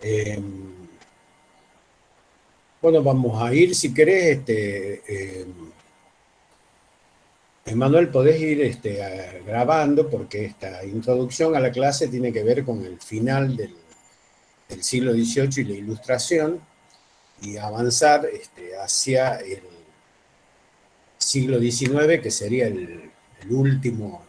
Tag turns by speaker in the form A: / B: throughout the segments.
A: Eh, bueno, vamos a ir, si querés, Emanuel, podés ir grabando porque esta introducción a la clase tiene que ver con el final del siglo XVIII y la Ilustración y avanzar hacia el siglo XIX, que sería el último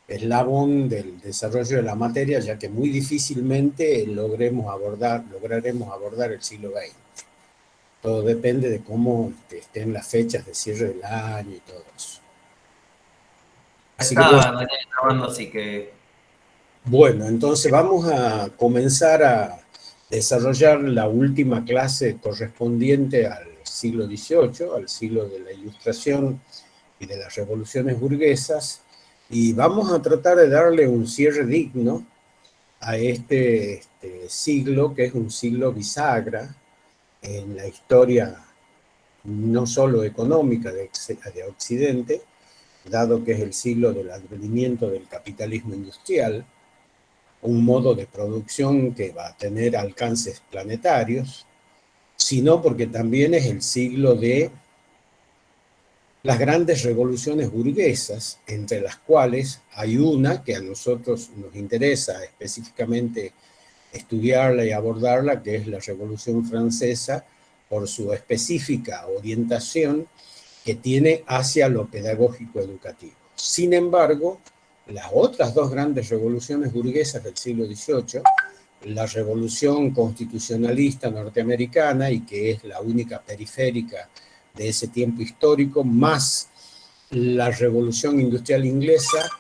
A: eslabón del desarrollo de la materia, ya que muy difícilmente lograremos abordar el siglo XX. Todo depende de cómo estén las fechas de cierre del año y todo eso. Así que
B: Está Daniel grabando, así que
A: bueno, entonces vamos a comenzar a desarrollar la última clase correspondiente al siglo XVIII, al siglo de la Ilustración y de las revoluciones burguesas, y vamos a tratar de darle un cierre digno a este siglo, que es un siglo bisagra en la historia no solo económica de Occidente, dado que es el siglo del advenimiento del capitalismo industrial, un modo de producción que va a tener alcances planetarios, sino porque también es el siglo de las grandes revoluciones burguesas, entre las cuales hay una que a nosotros nos interesa específicamente estudiarla y abordarla, que es la Revolución Francesa, por su específica orientación que tiene hacia lo pedagógico educativo. Sin embargo, las otras dos grandes revoluciones burguesas del siglo XVIII, la revolución constitucionalista norteamericana, y que es la única periférica de ese tiempo histórico, más la revolución industrial inglesa,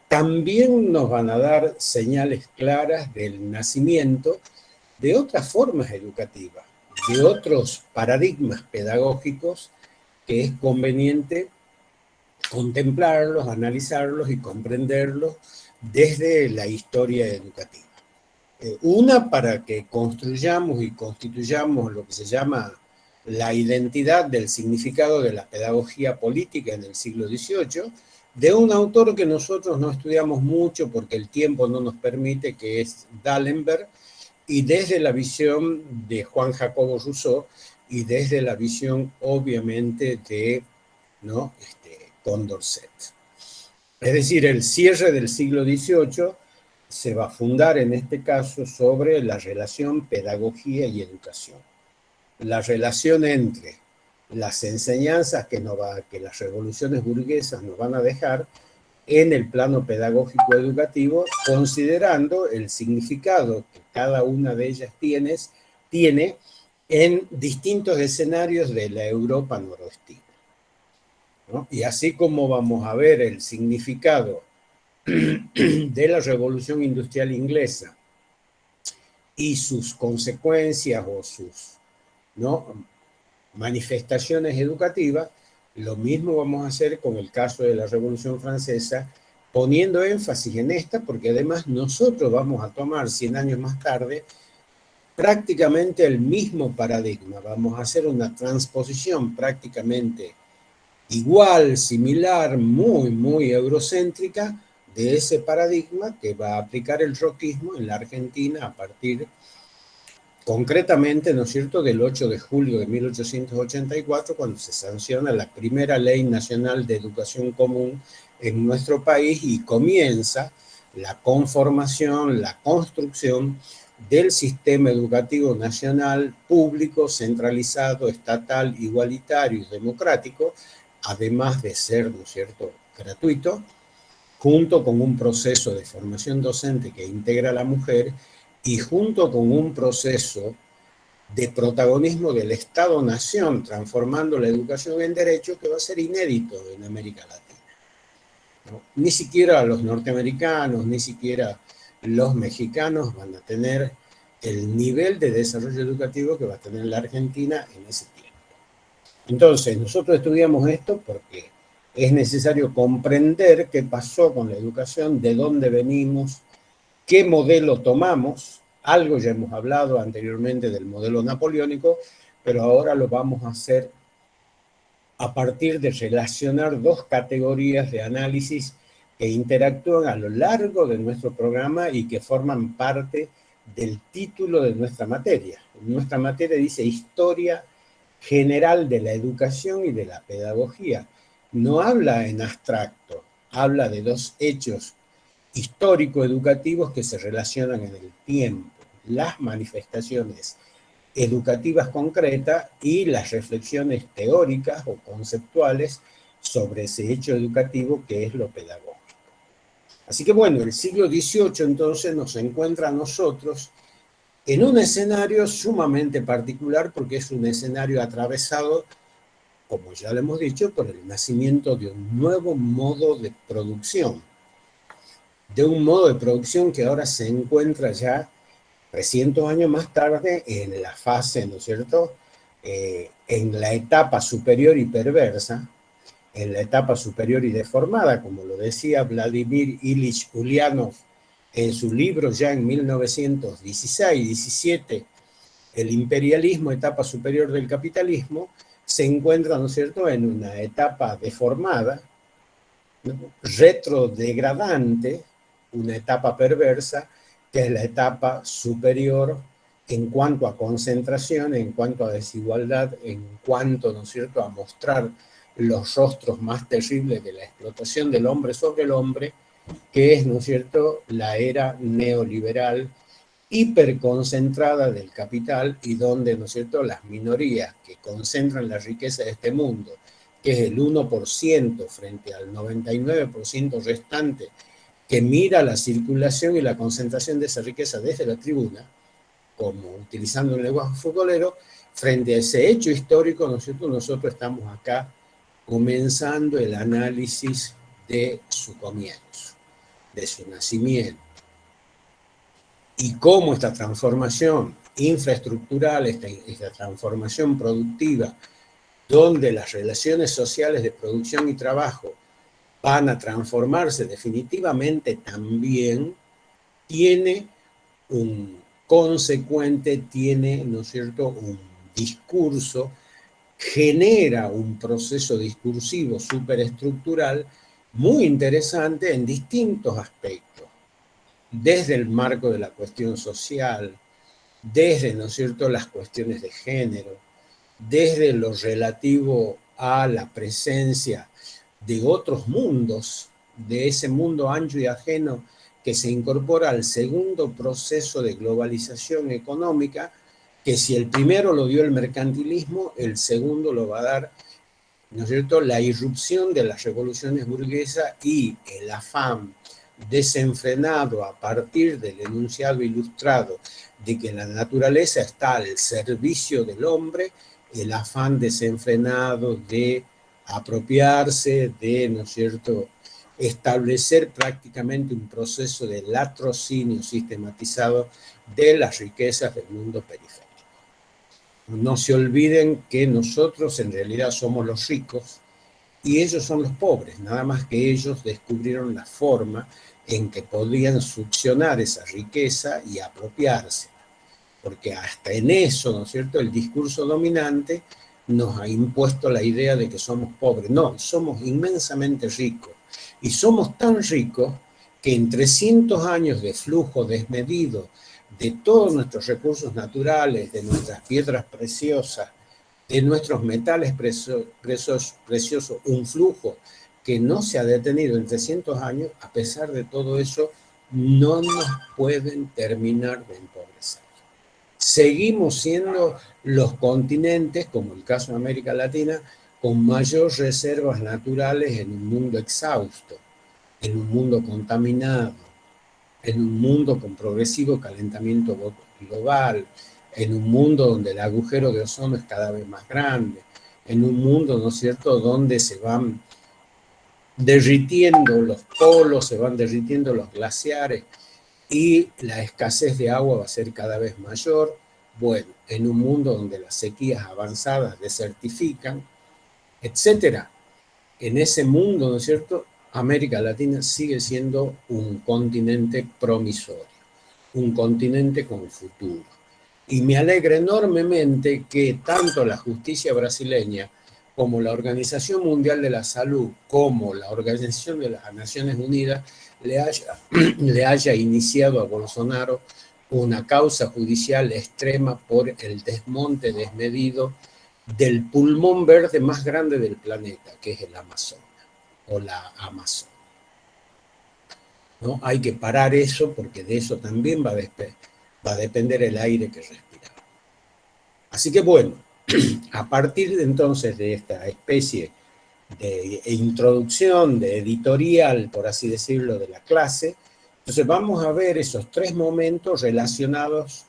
A: también nos van a dar señales claras del nacimiento de otras formas educativas, de otros paradigmas pedagógicos que es conveniente contemplarlos, analizarlos y comprenderlos desde la historia educativa. Una, para que construyamos y constituyamos lo que se llama la identidad del significado de la pedagogía política en el siglo XVIII, de un autor que nosotros no estudiamos mucho porque el tiempo no nos permite, que es D'Alembert, y desde la visión de Juan Jacobo Rousseau y desde la visión, obviamente, de ¿no? Condorcet. Es decir, el cierre del siglo XVIII se va a fundar en este caso sobre la relación pedagogía y educación. La relación entre las enseñanzas que las revoluciones burguesas nos van a dejar en el plano pedagógico educativo, considerando el significado que cada una de ellas tiene en distintos escenarios de la Europa noroestina, ¿no? Y así como vamos a ver el significado de la revolución industrial inglesa y sus consecuencias o sus, ¿no?, manifestaciones educativas, lo mismo vamos a hacer con el caso de la Revolución Francesa, poniendo énfasis en esta, porque además nosotros vamos a tomar 100 años más tarde prácticamente el mismo paradigma, vamos a hacer una transposición prácticamente igual, similar, muy eurocéntrica de ese paradigma que va a aplicar el roquismo en la Argentina a partir, concretamente, ¿no es cierto?, del 8 de julio de 1884, cuando se sanciona la primera Ley Nacional de Educación Común en nuestro país y comienza la conformación, la construcción del sistema educativo nacional público, centralizado, estatal, igualitario y democrático, además de ser, ¿no es cierto?, gratuito, junto con un proceso de formación docente que integra a la mujer y junto con un proceso de protagonismo del Estado-Nación, transformando la educación en derecho, que va a ser inédito en América Latina, ¿no? Ni siquiera los norteamericanos, ni siquiera los mexicanos van a tener el nivel de desarrollo educativo que va a tener la Argentina en ese tiempo. Entonces, nosotros estudiamos esto porque es necesario comprender qué pasó con la educación, de dónde venimos, qué modelo tomamos. Algo ya hemos hablado anteriormente del modelo napoleónico, pero ahora lo vamos a hacer a partir de relacionar dos categorías de análisis que interactúan a lo largo de nuestro programa y que forman parte del título de nuestra materia. Nuestra materia dice Historia General de la Educación y de la Pedagogía. No habla en abstracto, habla de dos hechos histórico-educativos que se relacionan en el tiempo, las manifestaciones educativas concretas y las reflexiones teóricas o conceptuales sobre ese hecho educativo que es lo pedagógico. Así que bueno, el siglo XVIII entonces nos encuentra a nosotros en un escenario sumamente particular porque es un escenario atravesado, como ya lo hemos dicho, por el nacimiento de un nuevo modo de producción, de un modo de producción que ahora se encuentra ya 300 años más tarde en la fase, ¿no es cierto?, en la etapa superior y perversa, en la etapa superior y deformada, como lo decía Vladimir Ilich Ulyanov en su libro ya en 1916-17, El imperialismo, etapa superior del capitalismo, se encuentra, ¿no es cierto?, en una etapa deformada, ¿no?, retrodegradante, una etapa perversa, que es la etapa superior en cuanto a concentración, en cuanto a desigualdad, en cuanto, ¿no es cierto?, a mostrar los rostros más terribles de la explotación del hombre sobre el hombre, que es, ¿no es cierto?, la era neoliberal hiperconcentrada del capital y donde, ¿no es cierto?, las minorías que concentran la riqueza de este mundo, que es el 1% frente al 99% restante, que mira la circulación y la concentración de esa riqueza desde la tribuna, como utilizando un lenguaje futbolero, frente a ese hecho histórico, ¿no es cierto?, nosotros estamos acá comenzando el análisis de su comienzo, de su nacimiento, y cómo esta transformación infraestructural, esta transformación productiva, donde las relaciones sociales de producción y trabajo van a transformarse definitivamente también, tiene un consecuente, tiene, ¿no es cierto?, un discurso, genera un proceso discursivo superestructural muy interesante en distintos aspectos, desde el marco de la cuestión social, desde, ¿no es cierto?, las cuestiones de género, desde lo relativo a la presencia de otros mundos, de ese mundo ancho y ajeno que se incorpora al segundo proceso de globalización económica, que si el primero lo dio el mercantilismo, el segundo lo va a dar, ¿no es cierto?, la irrupción de las revoluciones burguesas y el afán desenfrenado a partir del enunciado ilustrado de que la naturaleza está al servicio del hombre, el afán desenfrenado de apropiarse, de, ¿no es cierto?, establecer prácticamente un proceso de latrocinio sistematizado de las riquezas del mundo periférico. No se olviden que nosotros en realidad somos los ricos y ellos son los pobres, nada más que ellos descubrieron la forma en que podían succionar esa riqueza y apropiarse, porque hasta en eso, ¿no es cierto?, el discurso dominante nos ha impuesto la idea de que somos pobres. No, somos inmensamente ricos, y somos tan ricos que en 300 años de flujo desmedido de todos nuestros recursos naturales, de nuestras piedras preciosas, de nuestros metales preciosos, un flujo que no se ha detenido en 300 años, a pesar de todo eso, no nos pueden terminar de empobrecer. Seguimos siendo los continentes, como el caso de América Latina, con mayor reservas naturales en un mundo exhausto, en un mundo contaminado, en un mundo con progresivo calentamiento global, en un mundo donde el agujero de ozono es cada vez más grande, en un mundo, ¿no es cierto?, donde se van derritiendo los polos, se van derritiendo los glaciares y la escasez de agua va a ser cada vez mayor. Bueno, en un mundo donde las sequías avanzadas desertifican, etcétera. En ese mundo, ¿no es cierto?, América Latina sigue siendo un continente promisorio, un continente con futuro. Y me alegra enormemente que tanto la justicia brasileña como la Organización Mundial de la Salud, como la Organización de las Naciones Unidas, le haya iniciado a Bolsonaro una causa judicial extrema por el desmonte desmedido del pulmón verde más grande del planeta, que es el Amazonas, o la Amazonia. ¿No? Hay que parar eso porque de eso también va a depender el aire que respiramos. Así que bueno, a partir de entonces de esta especie de introducción, de editorial, por así decirlo, de la clase, entonces vamos a ver esos tres momentos relacionados,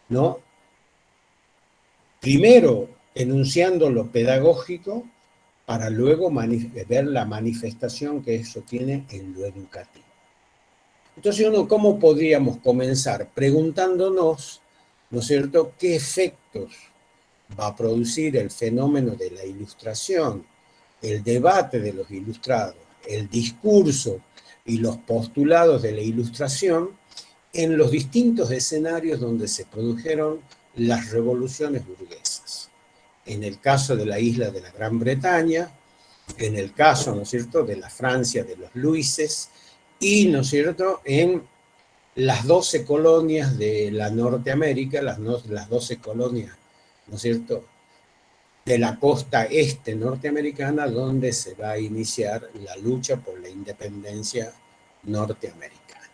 A: ¿no? Primero, enunciando lo pedagógico, para luego ver la manifestación que eso tiene en lo educativo. Entonces, ¿cómo podríamos comenzar? Preguntándonos, ¿no es cierto?, qué efectos va a producir el fenómeno de la ilustración, el debate de los ilustrados, el discurso y los postulados de la ilustración en los distintos escenarios donde se produjeron las revoluciones burguesas. En el caso de la isla de la Gran Bretaña, en el caso, ¿no es cierto?, de la Francia de los Luises, y, ¿no es cierto?, en las 12 colonias de la Norteamérica, las 12 colonias, ¿no es cierto?, de la costa este norteamericana, donde se va a iniciar la lucha por la independencia norteamericana.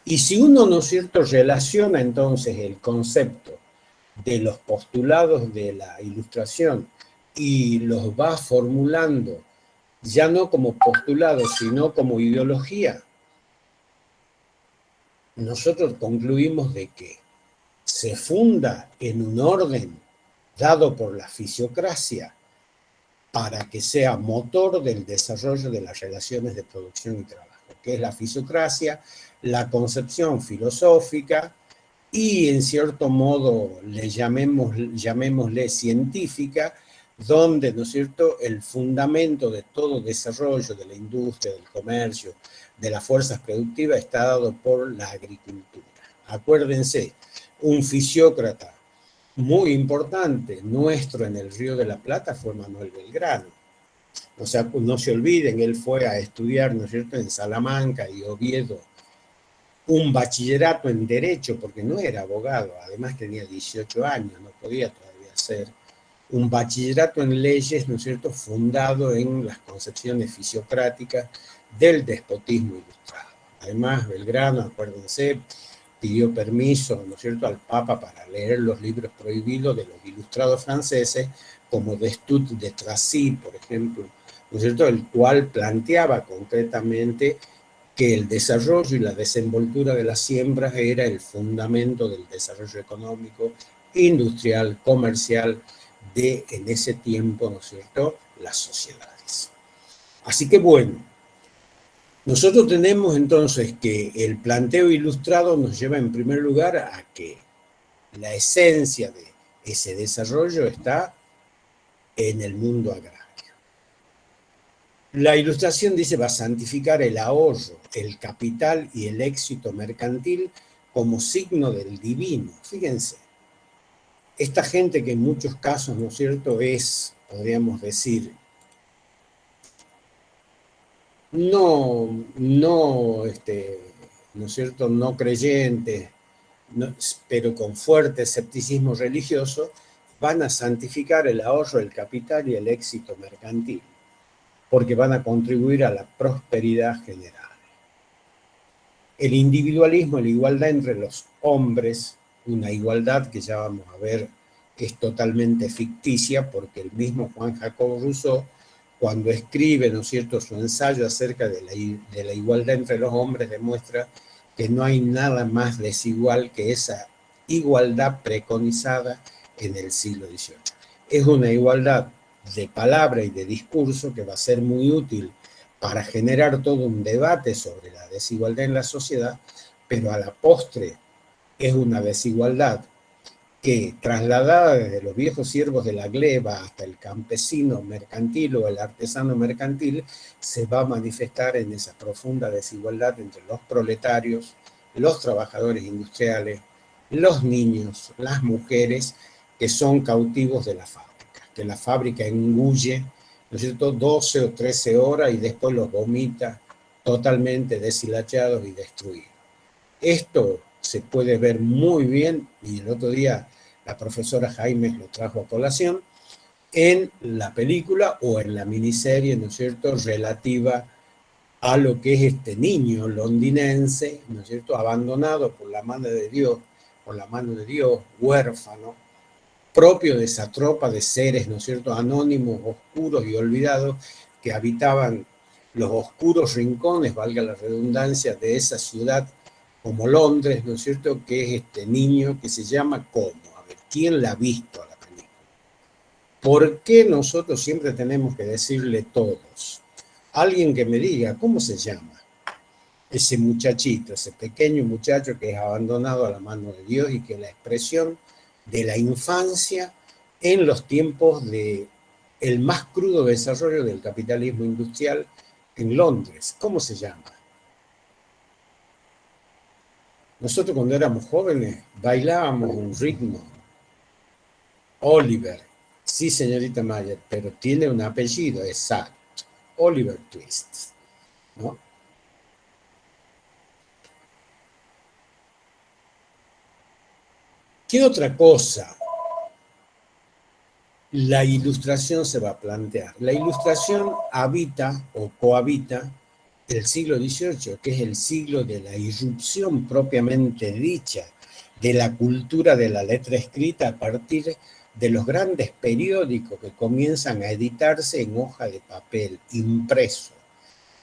A: Y si uno, ¿no es cierto?, relaciona entonces el concepto de los postulados de la ilustración y los va formulando ya no como postulados, sino como ideología, nosotros concluimos de que se funda en un orden dado por la fisiocracia para que sea motor del desarrollo de las relaciones de producción y trabajo, que es la fisiocracia, la concepción filosófica y, en cierto modo, llamémosle científica, donde, ¿no es cierto?, el fundamento de todo desarrollo de la industria, del comercio, de las fuerzas productivas está dado por la agricultura. Acuérdense, un fisiócrata muy importante nuestro en el Río de la Plata fue Manuel Belgrano. O sea, no se olviden, él fue a estudiar, ¿no es cierto?, en Salamanca y Oviedo, un bachillerato en Derecho, porque no era abogado, además tenía 18 años, no podía todavía ser, un bachillerato en leyes, ¿no es cierto?, fundado en las concepciones fisiocráticas del despotismo ilustrado. Además, Belgrano, acuérdense, pidió permiso, ¿no es cierto?, al Papa para leer los libros prohibidos de los ilustrados franceses, como Destutt de Tracy, por ejemplo, ¿no es cierto?, el cual planteaba concretamente que el desarrollo y la desenvoltura de las siembras era el fundamento del desarrollo económico, industrial, comercial de, en ese tiempo, ¿no es cierto?, las sociedades. Así que bueno, nosotros tenemos entonces que el planteo ilustrado nos lleva en primer lugar a que la esencia de ese desarrollo está en el mundo agrario. La ilustración, dice, va a santificar el ahorro, el capital y el éxito mercantil como signo del divino. Fíjense, esta gente que en muchos casos, ¿no es cierto?, es, podríamos decir, ¿no es cierto?, no creyentes, pero con fuerte escepticismo religioso, van a santificar el ahorro, el capital y el éxito mercantil, porque van a contribuir a la prosperidad general. El individualismo, la igualdad entre los hombres, una igualdad que ya vamos a ver es totalmente ficticia, porque el mismo Juan Jacobo Rousseau, cuando escribe, ¿no es cierto?, su ensayo acerca de la igualdad entre los hombres, demuestra que no hay nada más desigual que esa igualdad preconizada en el siglo XVIII. Es una igualdad de palabra y de discurso que va a ser muy útil para generar todo un debate sobre la desigualdad en la sociedad, pero a la postre es una desigualdad que, trasladada desde los viejos siervos de la gleba hasta el campesino mercantil o el artesano mercantil, se va a manifestar en esa profunda desigualdad entre los proletarios, los trabajadores industriales, los niños, las mujeres, que son cautivos de la fábrica, que la fábrica engulle, ¿no es cierto?, 12 o 13 horas y después los vomita totalmente deshilachados y destruidos. Esto se puede ver muy bien, y el otro día la profesora Jaimes lo trajo a colación, en la película o en la miniserie, ¿no es cierto?, relativa a lo que es este niño londinense, ¿no es cierto?, abandonado por la mano de Dios, huérfano, propio de esa tropa de seres, ¿no es cierto?, anónimos, oscuros y olvidados, que habitaban los oscuros rincones, valga la redundancia, de esa ciudad como Londres, ¿no es cierto?, que es este niño que se llama ¿cómo? A ver, ¿quién la ha visto a la película? ¿Por qué nosotros siempre tenemos que decirle todos? Alguien que me diga, ¿cómo se llama? Ese muchachito, ese pequeño muchacho que es abandonado a la mano de Dios y que es la expresión de la infancia en los tiempos de el más crudo desarrollo del capitalismo industrial en Londres. ¿Cómo se llama? Nosotros cuando éramos jóvenes bailábamos un ritmo. Oliver. Sí, señorita Mayer, pero tiene un apellido exacto. Oliver Twist, ¿no? ¿Qué otra cosa la ilustración se va a plantear? La ilustración habita o cohabita el siglo XVIII, que es el siglo de la irrupción propiamente dicha de la cultura de la letra escrita a partir de los grandes periódicos que comienzan a editarse en hoja de papel, impreso.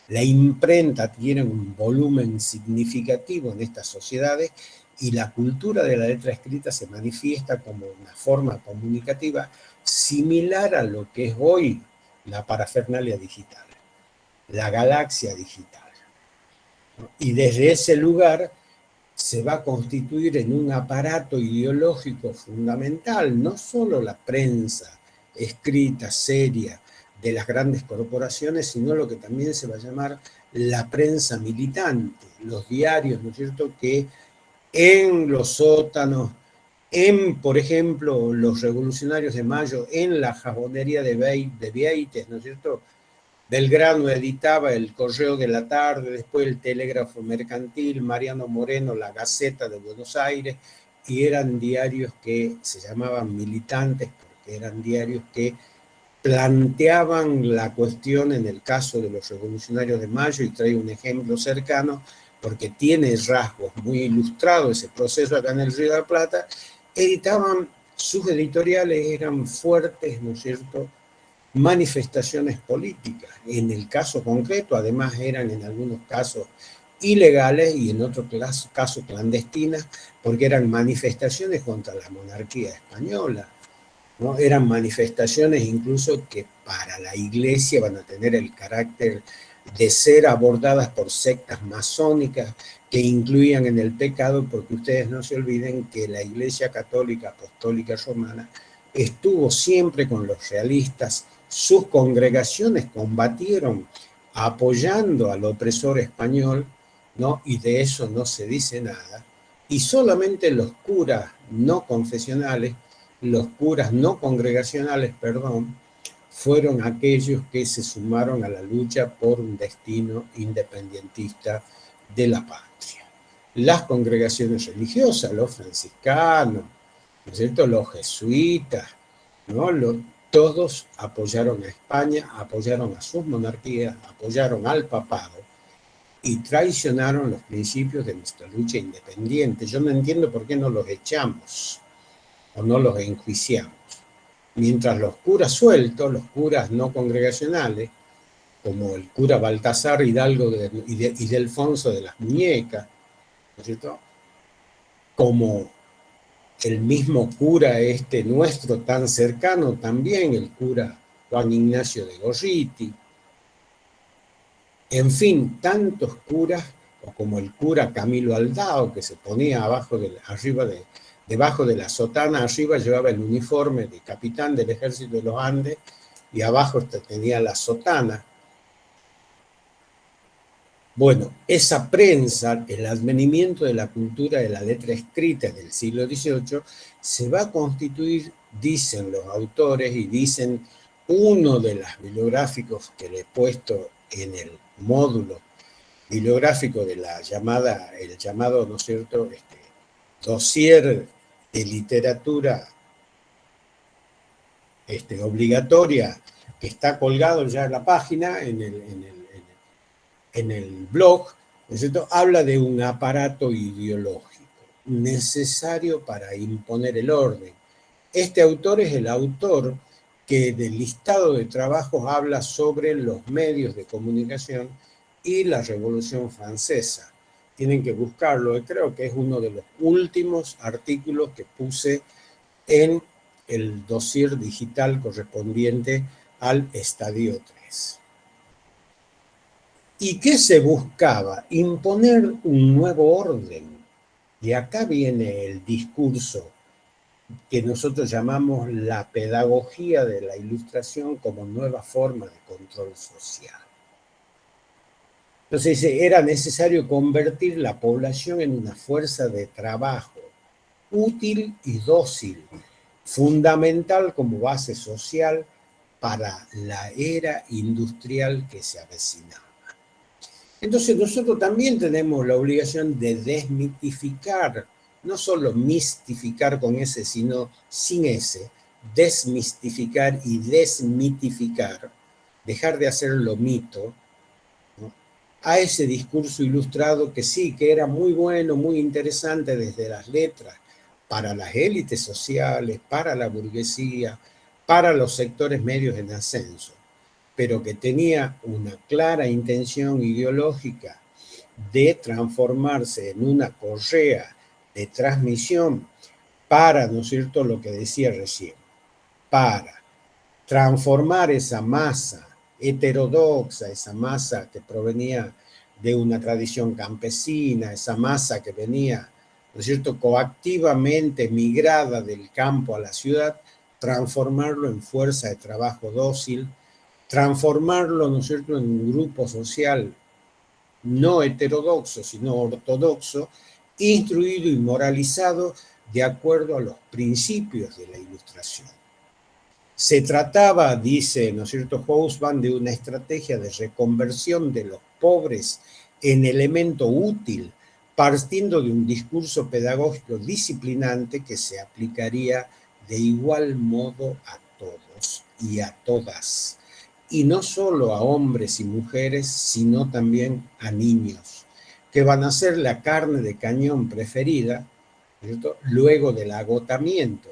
A: La imprenta tiene un volumen significativo en estas sociedades y la cultura de la letra escrita se manifiesta como una forma comunicativa similar a lo que es hoy la parafernalia digital, la galaxia digital. Y desde ese lugar se va a constituir en un aparato ideológico fundamental, no solo la prensa escrita, seria, de las grandes corporaciones, sino lo que también se va a llamar la prensa militante, los diarios, ¿no es cierto?, que en los sótanos, en, por ejemplo, los revolucionarios de Mayo, en la jabonería de Vieites, ¿no es cierto?, Belgrano editaba el Correo de la Tarde, después el Telégrafo Mercantil, Mariano Moreno, la Gaceta de Buenos Aires, y eran diarios que se llamaban militantes, porque eran diarios que planteaban la cuestión en el caso de los revolucionarios de Mayo, y traigo un ejemplo cercano, porque tiene rasgos muy ilustrados ese proceso acá en el Río de la Plata, editaban, sus editoriales eran fuertes, ¿no es cierto?, manifestaciones políticas. En el caso concreto, además, eran en algunos casos ilegales y en otros casos clandestinas, porque eran manifestaciones contra la monarquía española, ¿no? Eran manifestaciones incluso que para la Iglesia van a tener el carácter de ser abordadas por sectas masónicas que incluían en el pecado, porque ustedes no se olviden que la Iglesia Católica Apostólica Romana estuvo siempre con los realistas, sus congregaciones combatieron apoyando al opresor español, ¿no? Y de eso no se dice nada, y solamente los curas no confesionales, los curas no congregacionales, perdón, fueron aquellos que se sumaron a la lucha por un destino independentista de la patria. Las congregaciones religiosas, los franciscanos, ¿no es cierto?, los jesuitas, ¿no?, todos apoyaron a España, apoyaron a sus monarquías, apoyaron al papado y traicionaron los principios de nuestra lucha independiente. Yo no entiendo por qué no los echamos o no los enjuiciamos. Mientras los curas sueltos, los curas no congregacionales, como el cura Baltasar Hidalgo y de Alfonso de las Muñecas, ¿no es cierto?, como el mismo cura nuestro tan cercano también, el cura Juan Ignacio de Gorriti, en fin, tantos curas, o como el cura Camilo Aldao, que se ponía debajo de la sotana, arriba llevaba el uniforme de capitán del ejército de los Andes, y abajo tenía la sotana. Bueno, esa prensa, el advenimiento de la cultura de la letra escrita del siglo XVIII, se va a constituir, dicen los autores y dicen uno de los bibliográficos que le he puesto en el módulo bibliográfico de el llamado, ¿no es cierto?, dossier de literatura obligatoria que está colgado ya en la página, en el blog, ¿no es cierto?, habla de un aparato ideológico necesario para imponer el orden. Este autor es el autor que del listado de trabajos habla sobre los medios de comunicación y la Revolución Francesa. Tienen que buscarlo, creo que es uno de los últimos artículos que puse en el dossier digital correspondiente al Estadio 3. ¿Y qué se buscaba? Imponer un nuevo orden. Y acá viene el discurso que nosotros llamamos la pedagogía de la ilustración como nueva forma de control social. Entonces era necesario convertir la población en una fuerza de trabajo útil y dócil, fundamental como base social para la era industrial que se avecinaba. Entonces nosotros también tenemos la obligación de desmitificar, no solo mistificar con ese, sino sin ese, desmistificar y desmitificar, dejar de hacerlo mito, ¿no?, a ese discurso ilustrado que sí, que era muy bueno, muy interesante desde las letras, para las élites sociales, para la burguesía, para los sectores medios en ascenso, pero que tenía una clara intención ideológica de transformarse en una correa de transmisión para, ¿no es cierto?, lo que decía recién, para transformar esa masa heterodoxa, esa masa que provenía de una tradición campesina, esa masa que venía, ¿no es cierto?, coactivamente migrada del campo a la ciudad, transformarlo en fuerza de trabajo dócil, transformarlo, ¿no es cierto?, en un grupo social no heterodoxo, sino ortodoxo, instruido y moralizado de acuerdo a los principios de la Ilustración. Se trataba, dice, ¿no es cierto?, Hobsbawm, de una estrategia de reconversión de los pobres en elemento útil, partiendo de un discurso pedagógico disciplinante que se aplicaría de igual modo a todos y a todas, y no solo a hombres y mujeres, sino también a niños, que van a ser la carne de cañón preferida, ¿cierto?, luego del agotamiento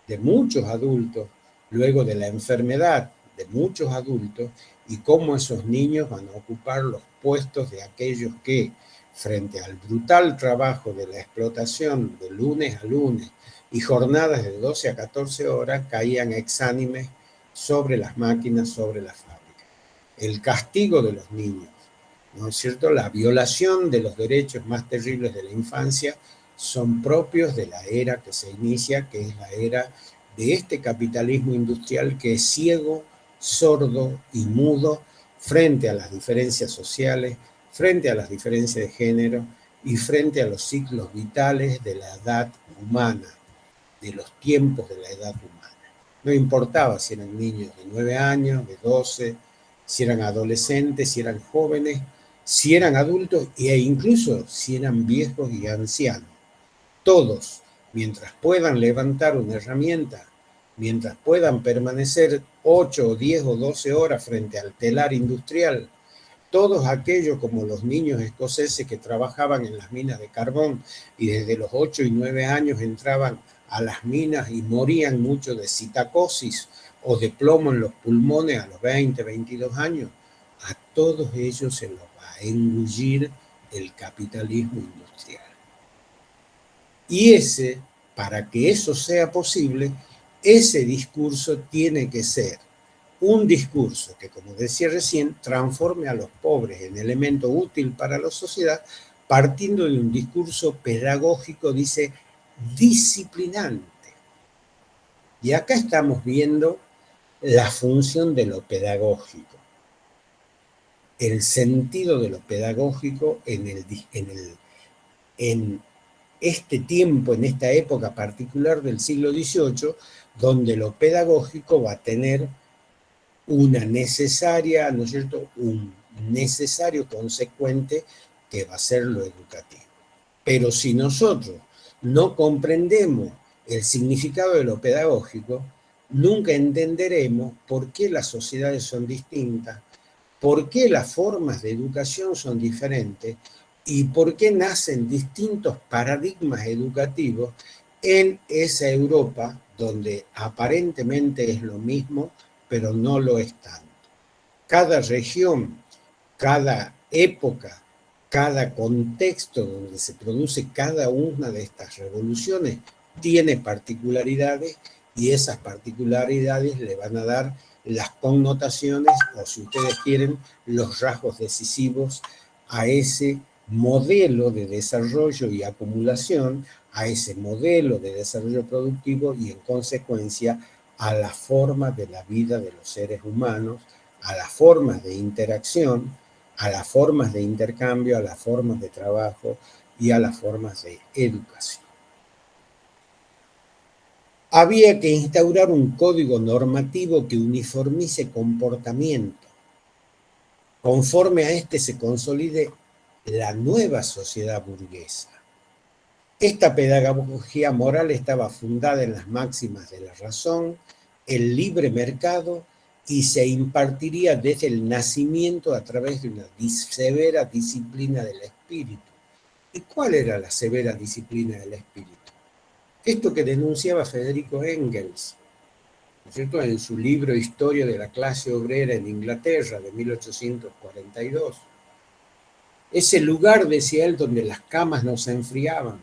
A: de muchos adultos, luego de la enfermedad de muchos adultos, y cómo esos niños van a ocupar los puestos de aquellos que, frente al brutal trabajo de la explotación de lunes a lunes y jornadas de 12 a 14 horas, caían exánimes sobre las máquinas, sobre la fábrica. El castigo de los niños, ¿no es cierto?, la violación de los derechos más terribles de la infancia, son propios de la era que se inicia, que es la era de este capitalismo industrial que es ciego, sordo y mudo frente a las diferencias sociales, frente a las diferencias de género y frente a los ciclos vitales de la edad humana, de los tiempos de la edad humana. No importaba si eran niños de 9 años, de 12, si eran adolescentes, si eran jóvenes, si eran adultos e incluso si eran viejos y ancianos. Todos, mientras puedan levantar una herramienta, mientras puedan permanecer 8 o 10 o 12 horas frente al telar industrial, todos aquellos como los niños escoceses que trabajaban en las minas de carbón y desde los 8 y 9 años entraban a las minas y morían mucho de citacosis o de plomo en los pulmones a los 20, 22 años, a todos ellos se los va a engullir el capitalismo industrial. Y para que eso sea posible, ese discurso tiene que ser un discurso que, como decía recién, transforme a los pobres en elemento útil para la sociedad, partiendo de un discurso pedagógico, dice, disciplinante. Y acá estamos viendo la función de lo pedagógico, el sentido de lo pedagógico en este tiempo, en esta época particular del siglo XVIII, donde lo pedagógico va a tener una necesaria, ¿no es cierto?, un necesario consecuente que va a ser lo educativo. Pero si nosotros no comprendemos el significado de lo pedagógico, nunca entenderemos por qué las sociedades son distintas, por qué las formas de educación son diferentes y por qué nacen distintos paradigmas educativos en esa Europa donde aparentemente es lo mismo, pero no lo es tanto. Cada región, cada época, cada contexto donde se produce cada una de estas revoluciones tiene particularidades y esas particularidades le van a dar las connotaciones o, si ustedes quieren, los rasgos decisivos a ese modelo de desarrollo y acumulación, a ese modelo de desarrollo productivo y, en consecuencia, a la forma de la vida de los seres humanos, a las formas de interacción, a las formas de intercambio, a las formas de trabajo y a las formas de educación. Había que instaurar un código normativo que uniformice comportamiento. Conforme a este se consolide la nueva sociedad burguesa. Esta pedagogía moral estaba fundada en las máximas de la razón, el libre mercado, y se impartiría desde el nacimiento a través de una severa disciplina del espíritu. ¿Y cuál era la severa disciplina del espíritu? Esto que denunciaba Federico Engels, ¿no es cierto?, en su libro Historia de la clase obrera en Inglaterra de 1842. Ese lugar, decía él, donde las camas no se enfriaban,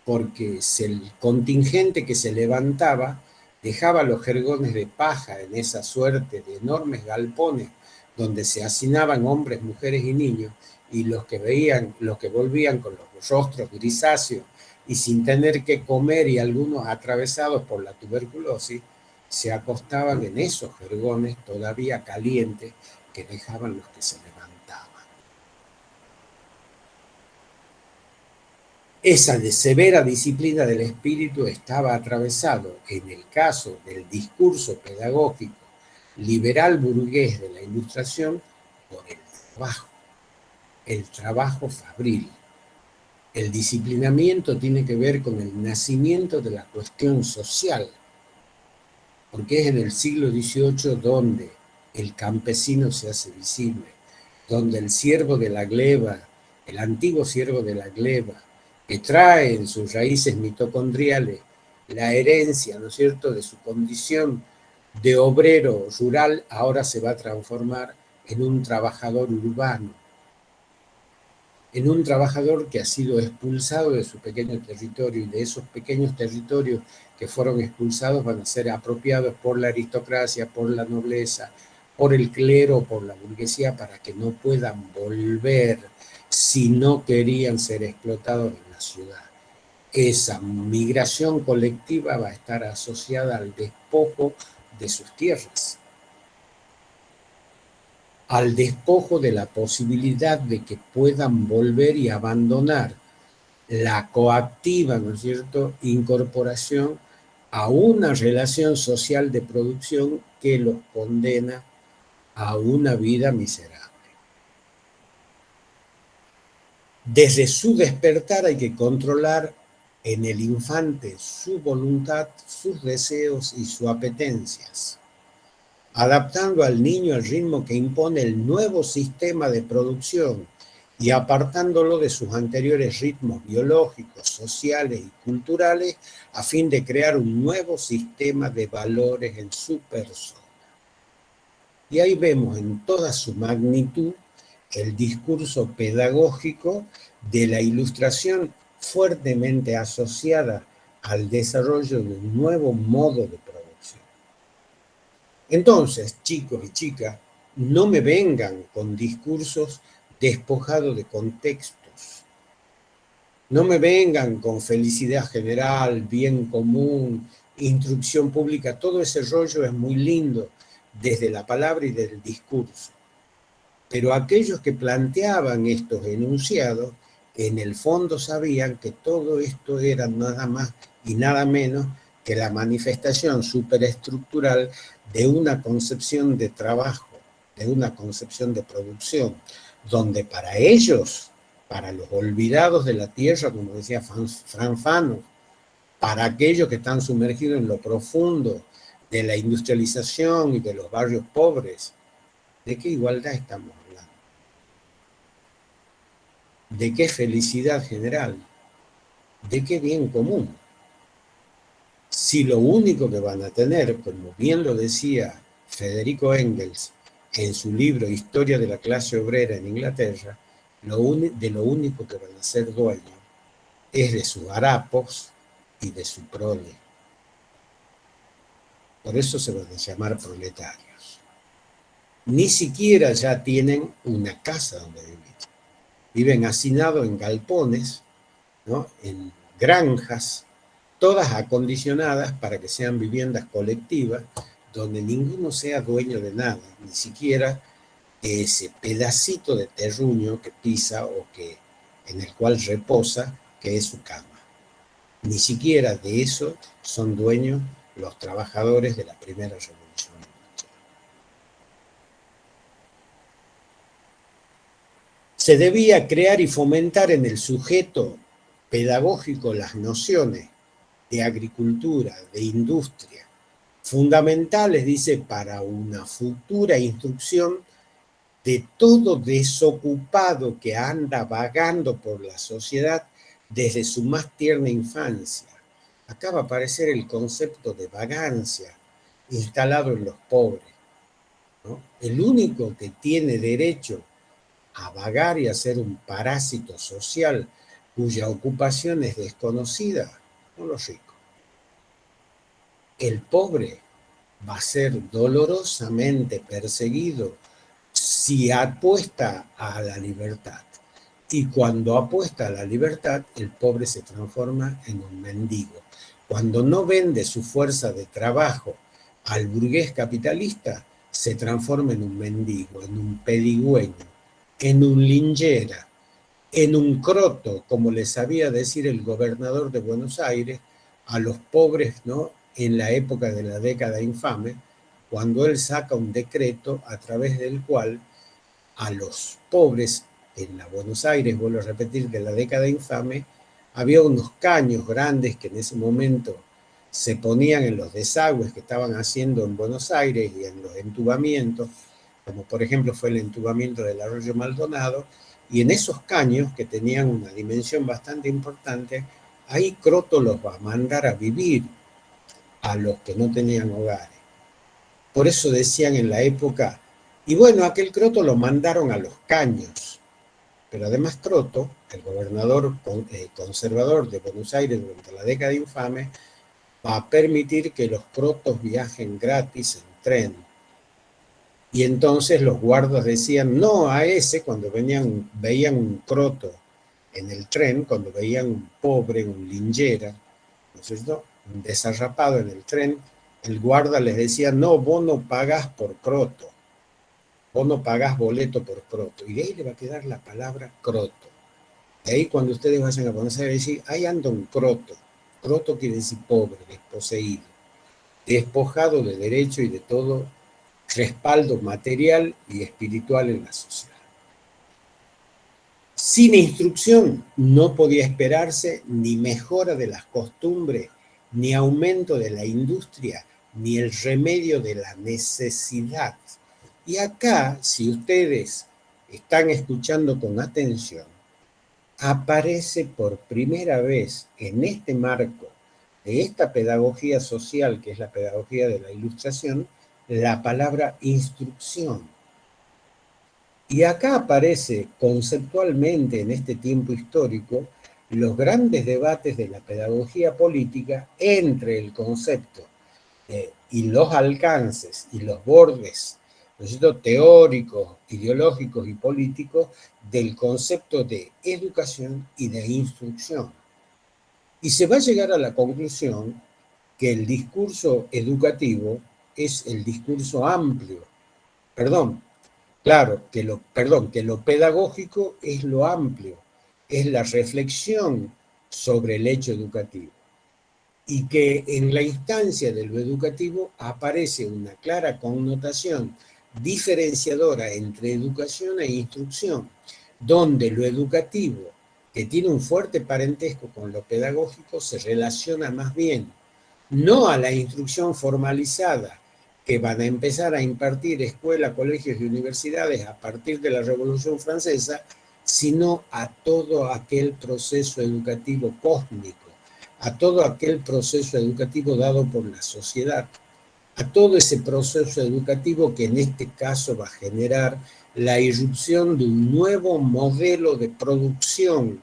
A: porque el contingente que se levantaba dejaba los jergones de paja en esa suerte de enormes galpones donde se hacinaban hombres, mujeres y niños, y los que volvían con los rostros grisáceos y sin tener que comer y algunos atravesados por la tuberculosis, se acostaban en esos jergones todavía calientes que dejaban los que se levantaban. Esa severa disciplina del espíritu estaba atravesado, en el caso del discurso pedagógico liberal burgués de la Ilustración, por el trabajo fabril. El disciplinamiento tiene que ver con el nacimiento de la cuestión social, porque es en el siglo XVIII donde el campesino se hace visible, donde el siervo de la gleba, el antiguo siervo de la gleba, que trae en sus raíces mitocondriales la herencia, ¿no es cierto?, de su condición de obrero rural, ahora se va a transformar en un trabajador urbano, en un trabajador que ha sido expulsado de su pequeño territorio, y de esos pequeños territorios que fueron expulsados van a ser apropiados por la aristocracia, por la nobleza, por el clero, por la burguesía, para que no puedan volver si no querían ser explotados en la ciudad. Esa migración colectiva va a estar asociada al despojo de sus tierras, al despojo de la posibilidad de que puedan volver y abandonar la coactiva, ¿no es cierto?, incorporación a una relación social de producción que los condena a una vida miserable. Desde su despertar hay que controlar en el infante su voluntad, sus deseos y sus apetencias, adaptando al niño al ritmo que impone el nuevo sistema de producción y apartándolo de sus anteriores ritmos biológicos, sociales y culturales, a fin de crear un nuevo sistema de valores en su persona. Y ahí vemos en toda su magnitud el discurso pedagógico de la Ilustración, fuertemente asociada al desarrollo de un nuevo modo de producción. Entonces, chicos y chicas, no me vengan con discursos despojados de contextos. No me vengan con felicidad general, bien común, instrucción pública. Todo ese rollo es muy lindo desde la palabra y del discurso. Pero aquellos que planteaban estos enunciados, en el fondo sabían que todo esto era nada más y nada menos que la manifestación superestructural de una concepción de trabajo, de una concepción de producción, donde para ellos para los olvidados de la tierra, como decía Fran Fanon, para aquellos que están sumergidos en lo profundo de la industrialización y de los barrios pobres. ¿De qué igualdad estamos hablando? ¿De qué felicidad general? ¿De qué bien común? Si lo único que van a tener, como bien lo decía Federico Engels en su libro Historia de la clase obrera en Inglaterra, de lo único que van a ser dueños es de sus harapos y de su prole. Por eso se van a llamar proletarios. Ni siquiera ya tienen una casa donde vivir. Viven hacinados en galpones, ¿no?, en granjas, todas acondicionadas para que sean viviendas colectivas, donde ninguno sea dueño de nada, ni siquiera ese pedacito de terruño que pisa o que, en el cual reposa, que es su cama. Ni siquiera de eso son dueños los trabajadores de la primera revolución industrial. Se debía crear y fomentar en el sujeto pedagógico las nociones de agricultura, de industria, fundamentales, dice, para una futura instrucción de todo desocupado que anda vagando por la sociedad desde su más tierna infancia. Acá va a aparecer el concepto de vagancia instalado en los pobres, ¿no? El único que tiene derecho a vagar y a ser un parásito social cuya ocupación es desconocida, son los ricos. El pobre va a ser dolorosamente perseguido si apuesta a la libertad. Y cuando apuesta a la libertad, el pobre se transforma en un mendigo. Cuando no vende su fuerza de trabajo al burgués capitalista, se transforma en un mendigo, en un pedigüeño, en un lingera, en un croto, como le sabía decir el gobernador de Buenos Aires a los pobres, ¿no?, en la época de la década infame, cuando él saca un decreto a través del cual a los pobres en la Buenos Aires, vuelvo a repetir, de la década infame, había unos caños grandes que en ese momento se ponían en los desagües que estaban haciendo en Buenos Aires y en los entubamientos, como por ejemplo fue el entubamiento del Arroyo Maldonado, y en esos caños, que tenían una dimensión bastante importante, ahí Croto los va a mandar a vivir a los que no tenían hogares. Por eso decían en la época, y bueno, aquel Croto lo mandaron a los caños, pero además Croto, el gobernador conservador de Buenos Aires durante la década infame, va a permitir que los crotos viajen gratis en tren. Y entonces los guardas decían no a ese cuando veían un croto en el tren, cuando veían un pobre, un lingera, ¿no es cierto?, un desarrapado en el tren, el guarda les decía, no, vos no pagás por croto, vos no pagás boleto por croto. Y de ahí le va a quedar la palabra croto. De ahí cuando ustedes vayan a ponerse a decir, ahí anda un croto. Croto quiere decir pobre, desposeído, despojado de derecho y de todo respaldo material y espiritual en la sociedad. Sin instrucción no podía esperarse ni mejora de las costumbres, ni aumento de la industria, ni el remedio de la necesidad. Y acá, si ustedes están escuchando con atención, aparece por primera vez en este marco de esta pedagogía social, que es la pedagogía de la Ilustración, la palabra instrucción. Y acá aparece conceptualmente en este tiempo histórico los grandes debates de la pedagogía política entre el concepto y los alcances y los bordes, ¿no es cierto?, teóricos, ideológicos y políticos del concepto de educación y de instrucción. Y se va a llegar a la conclusión que el discurso educativo es el discurso amplio, que lo pedagógico es lo amplio, es la reflexión sobre el hecho educativo. Y que en la instancia de lo educativo aparece una clara connotación diferenciadora entre educación e instrucción. donde lo educativo, que tiene un fuerte parentesco con lo pedagógico, se relaciona más bien no a la instrucción formalizada que van a empezar a impartir escuelas, colegios y universidades a partir de la Revolución Francesa, sino a todo aquel proceso educativo cósmico, a todo aquel proceso educativo dado por la sociedad, a todo ese proceso educativo que en este caso va a generar la irrupción de un nuevo modelo de producción,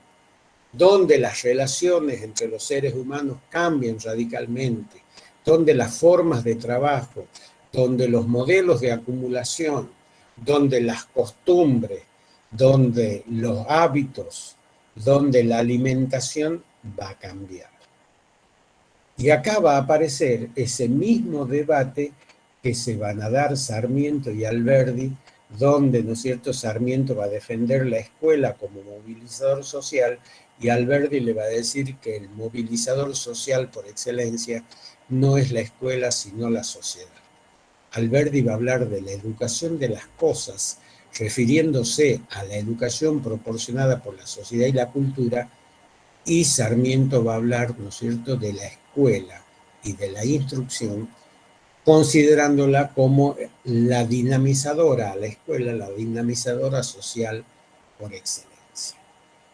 A: donde las relaciones entre los seres humanos cambian radicalmente, donde las formas de trabajo, donde los modelos de acumulación, donde las costumbres, donde los hábitos, donde la alimentación va a cambiar. Y acá va a aparecer ese mismo debate que se van a dar Sarmiento y Alberdi, donde, ¿no es cierto?, Sarmiento va a defender la escuela como movilizador social y Alberdi le va a decir que el movilizador social por excelencia no es la escuela, sino la sociedad. Alberdi va a hablar de la educación de las cosas, refiriéndose a la educación proporcionada por la sociedad y la cultura, y Sarmiento va a hablar, ¿no es cierto?, de la escuela y de la instrucción, considerándola como la dinamizadora a la escuela, la dinamizadora social por excelencia.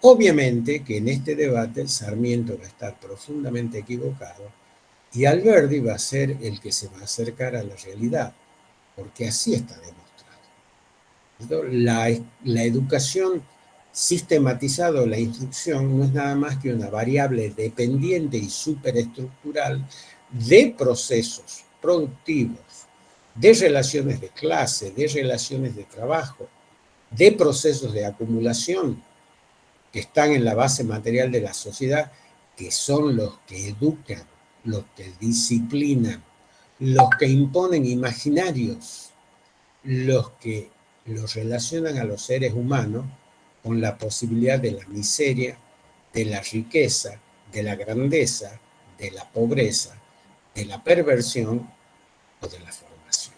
A: Obviamente que en este debate Sarmiento va a estar profundamente equivocado y Alberdi va a ser el que se va a acercar a la realidad, porque así está demostrado. La educación sistematizada, la instrucción, no es nada más que una variable dependiente y superestructural de procesos productivos, de relaciones de clase, de relaciones de trabajo, de procesos de acumulación que están en la base material de la sociedad, que son los que educan, los que disciplinan, los que imponen imaginarios, los que los relacionan a los seres humanos con la posibilidad de la miseria, de la riqueza, de la grandeza, de la pobreza, de la perversión o de la formación,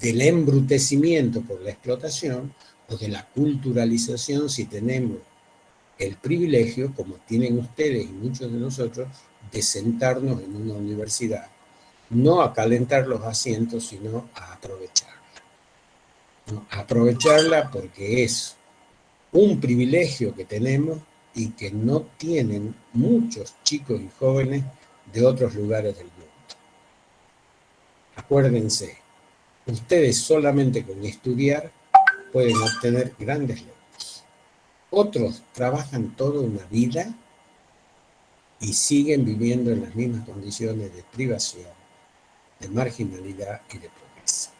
A: del embrutecimiento por la explotación o de la culturalización si tenemos el privilegio, como tienen ustedes y muchos de nosotros, de sentarnos en una universidad, no a calentar los asientos, sino a aprovecharla. ¿No? A aprovecharla porque es un privilegio que tenemos y que no tienen muchos chicos y jóvenes de otros lugares del mundo. Acuérdense, ustedes solamente con estudiar pueden obtener grandes logros. Otros trabajan toda una vida y siguen viviendo en las mismas condiciones de privación, de marginalidad y de pobreza.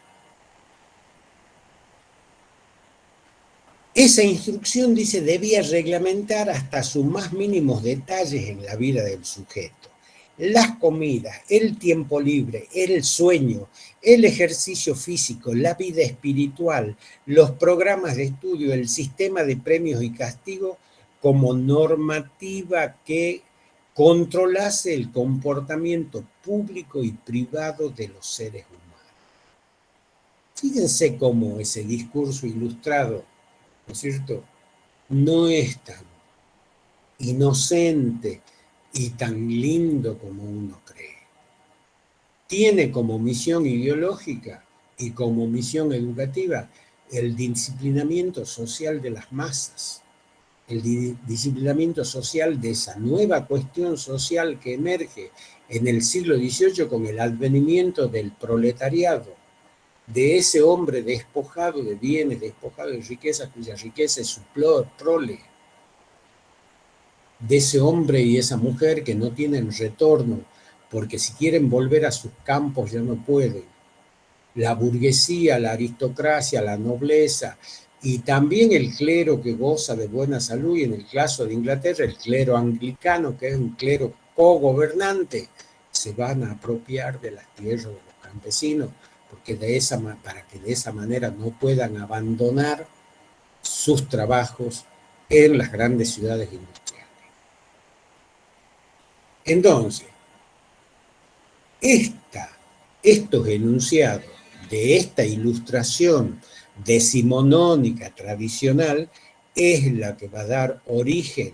A: Esa instrucción, dice, debía reglamentar hasta sus más mínimos detalles en la vida del sujeto. Las comidas, el tiempo libre, el sueño, el ejercicio físico, la vida espiritual, los programas de estudio, el sistema de premios y castigos como normativa que controlase el comportamiento público y privado de los seres humanos. Fíjense cómo ese discurso ilustrado, ¿no es cierto?, no es tan inocente y tan lindo como uno cree. Tiene como misión ideológica y como misión educativa el disciplinamiento social de las masas, el disciplinamiento social de esa nueva cuestión social que emerge en el siglo XVIII con el advenimiento del proletariado, de ese hombre despojado de bienes, despojado de riqueza, cuya riqueza es su prole, de ese hombre y esa mujer que no tienen retorno, porque si quieren volver a sus campos ya no pueden. La burguesía, la aristocracia, la nobleza y también el clero que goza de buena salud, y en el caso de Inglaterra el clero anglicano, que es un clero cogobernante, se van a apropiar de las tierras de los campesinos, porque para que de esa manera no puedan abandonar sus trabajos en las grandes ciudades industriales. Entonces, estos enunciados de esta ilustración decimonónica tradicional es la que va a dar origen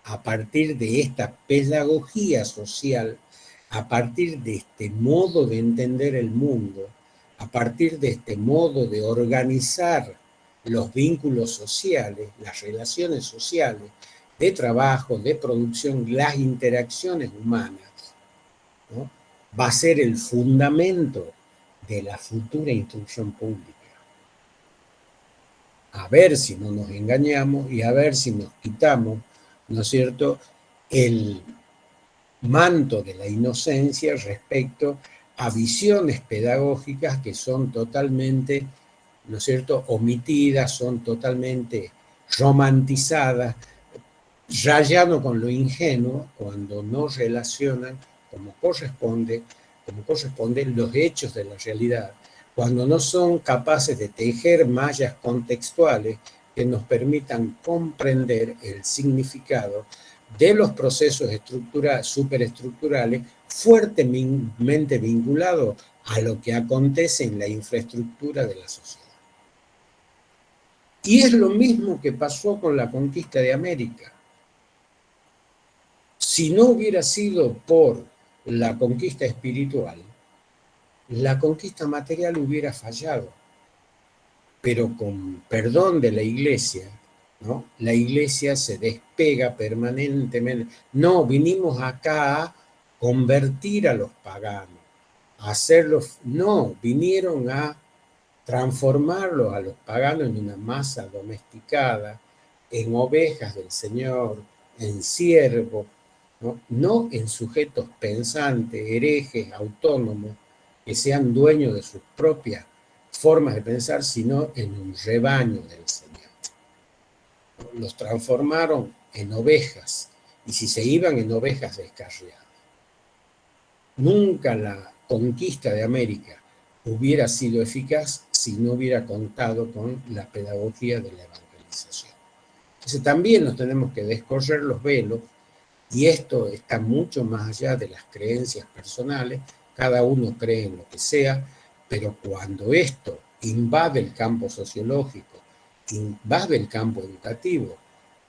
A: a partir de esta pedagogía social, a partir de este modo de entender el mundo, a partir de este modo de organizar los vínculos sociales, las relaciones sociales, de trabajo, de producción, las interacciones humanas, ¿no? Va a ser el fundamento de la futura instrucción pública. A ver si no nos engañamos y a ver si nos quitamos, ¿no es cierto?, el manto de la inocencia respecto a visiones pedagógicas que son totalmente, ¿no es cierto?, omitidas, son totalmente romantizadas, rayando con lo ingenuo cuando no relacionan como corresponden los hechos de la realidad, cuando no son capaces de tejer mallas contextuales que nos permitan comprender el significado de los procesos superestructurales fuertemente vinculados a lo que acontece en la infraestructura de la sociedad. Y es lo mismo que pasó con la conquista de América. Si no hubiera sido por la conquista espiritual, la conquista material hubiera fallado. Pero con perdón de la Iglesia, ¿no?, la Iglesia se despega permanentemente. No, vinimos acá a convertir a los paganos, a hacerlos, no, vinieron a transformarlos a los paganos en una masa domesticada, en ovejas del Señor, en siervos, no en sujetos pensantes, herejes, autónomos, que sean dueños de sus propias formas de pensar, sino en un rebaño del Señor. Los transformaron en ovejas, y si se iban en ovejas descarriadas. Nunca la conquista de América hubiera sido eficaz si no hubiera contado con la pedagogía de la evangelización. Entonces también nos tenemos que descorrer los velos, y esto está mucho más allá de las creencias personales, cada uno cree en lo que sea, pero cuando esto invade el campo sociológico, invade el campo educativo,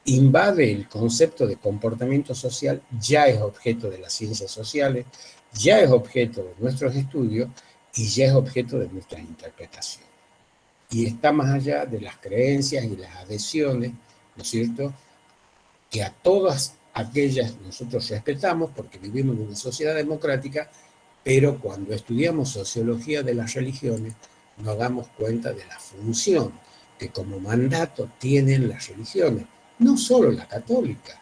A: invade el concepto de comportamiento social, ya es objeto de las ciencias sociales, ya es objeto de nuestros estudios y ya es objeto de nuestras interpretaciones. Y está más allá de las creencias y las adhesiones, ¿no es cierto?, que a todas aquellas nosotros respetamos porque vivimos en una sociedad democrática, pero cuando estudiamos sociología de las religiones nos damos cuenta de la función que como mandato tienen las religiones, no solo la católica,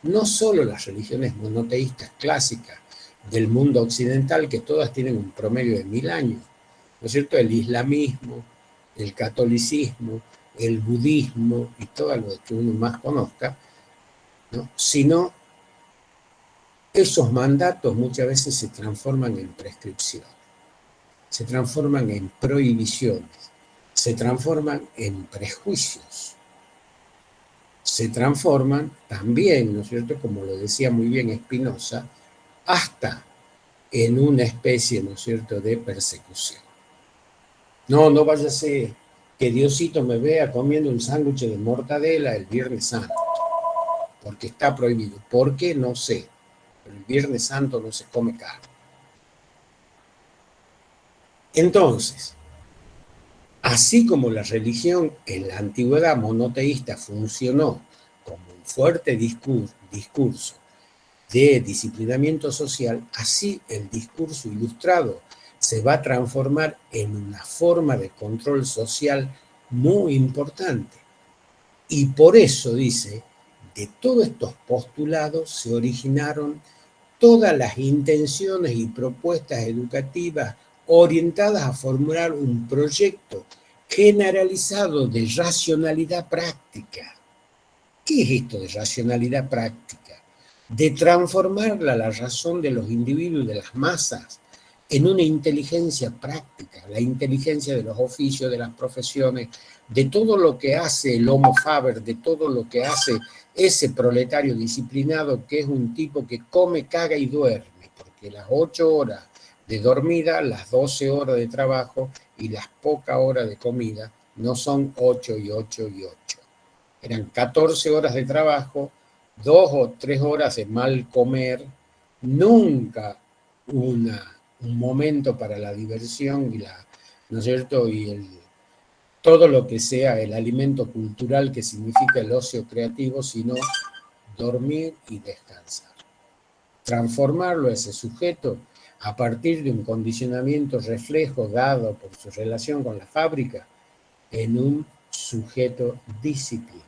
A: no solo las religiones monoteístas clásicas del mundo occidental, que todas tienen un promedio de 1000 años, ¿no es cierto?, el islamismo, el catolicismo, el budismo y todo lo que uno más conozca, ¿no?, sino esos mandatos muchas veces se transforman en prescripción, se transforman en prohibiciones, se transforman en prejuicios, se transforman también, ¿no es cierto?, como lo decía muy bien Spinoza, hasta en una especie, ¿no es cierto?, de persecución. No vaya a ser que Diosito me vea comiendo un sándwich de mortadela el Viernes Santo, porque está prohibido. ¿Por qué? No sé. Pero el Viernes Santo no se come carne. Entonces, así como la religión en la antigüedad monoteísta funcionó como un fuerte discurso de disciplinamiento social, así el discurso ilustrado se va a transformar en una forma de control social muy importante. Y por eso, dice, de todos estos postulados se originaron todas las intenciones y propuestas educativas orientadas a formular un proyecto generalizado de racionalidad práctica. ¿Qué es esto de racionalidad práctica? De transformar la razón de los individuos y de las masas en una inteligencia práctica, la inteligencia de los oficios, de las profesiones, de todo lo que hace el homo faber, de todo lo que hace ese proletario disciplinado que es un tipo que come, caga y duerme, porque las 8 horas de dormida, las 12 horas de trabajo y las pocas horas de comida no son 8 y 8 y 8. Eran 14 horas de trabajo, 2 o 3 horas de mal comer, nunca un momento para la diversión y ¿no es cierto? Todo lo que sea el alimento cultural que significa el ocio creativo, sino dormir y descansar. Transformarlo a ese sujeto a partir de un condicionamiento reflejo dado por su relación con la fábrica en un sujeto disciplinado.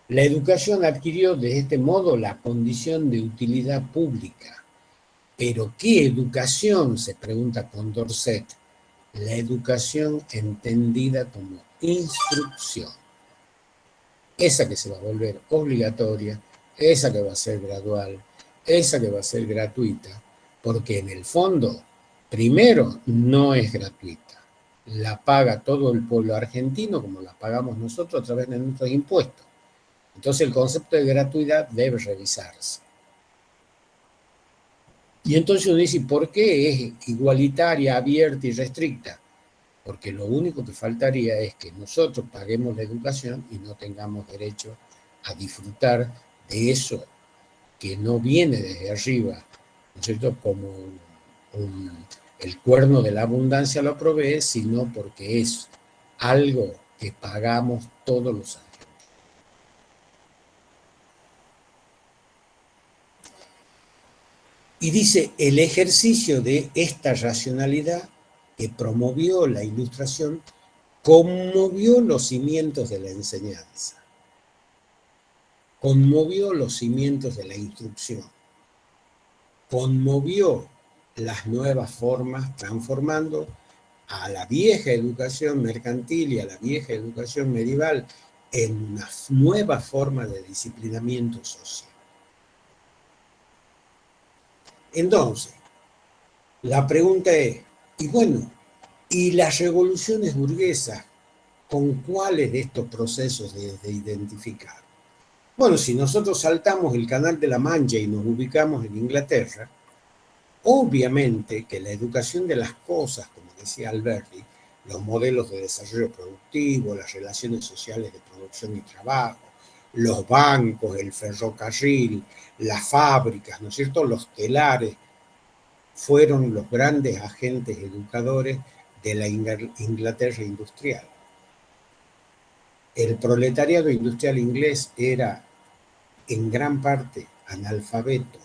A: La educación adquirió de este modo la condición de utilidad pública. ¿Pero qué educación?, se pregunta Condorcet. La educación entendida como instrucción. Esa que se va a volver obligatoria, esa que va a ser gradual, esa que va a ser gratuita, porque en el fondo, primero, no es gratuita. La paga todo el pueblo argentino como la pagamos nosotros a través de nuestros impuestos. Entonces el concepto de gratuidad debe revisarse. Y entonces uno dice, ¿por qué es igualitaria, abierta y restricta? Porque lo único que faltaría es que nosotros paguemos la educación y no tengamos derecho a disfrutar de eso que no viene desde arriba, ¿no es cierto?, como el cuerno de la abundancia lo provee, sino porque es algo que pagamos todos los años. Y dice, el ejercicio de esta racionalidad que promovió la Ilustración conmovió los cimientos de la enseñanza, conmovió los cimientos de la instrucción, conmovió las nuevas formas, transformando a la vieja educación mercantil y a la vieja educación medieval en una nueva forma de disciplinamiento social. Entonces, la pregunta es, y bueno, ¿y las revoluciones burguesas con cuáles de estos procesos de identificar? Bueno, si nosotros saltamos el Canal de la Mancha y nos ubicamos en Inglaterra, obviamente que la educación de las cosas, como decía Alberti, los modelos de desarrollo productivo, las relaciones sociales de producción y trabajo, los bancos, el ferrocarril, las fábricas, ¿no es cierto?, los telares, fueron los grandes agentes educadores de la Inglaterra industrial. El proletariado industrial inglés era en gran parte analfabeto.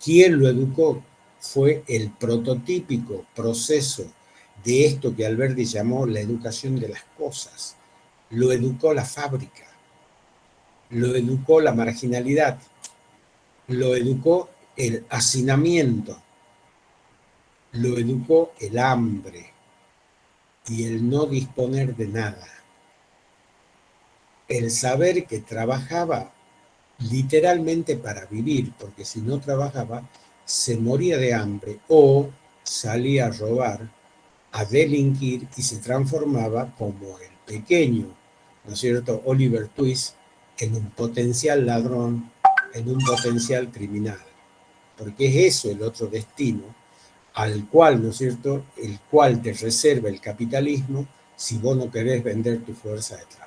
A: Quien lo educó fue el prototípico proceso de esto que Alberti llamó la educación de las cosas. Lo educó la fábrica, lo educó la marginalidad, lo educó el hacinamiento, lo educó el hambre y el no disponer de nada. El saber que trabajaba literalmente para vivir, porque si no trabajaba se moría de hambre o salía a robar, a delinquir y se transformaba como el pequeño, ¿no es cierto?, Oliver Twist en un potencial ladrón, en un potencial criminal, porque es eso el otro destino al cual, ¿no es cierto?, el cual te reserva el capitalismo si vos no querés vender tu fuerza de trabajo.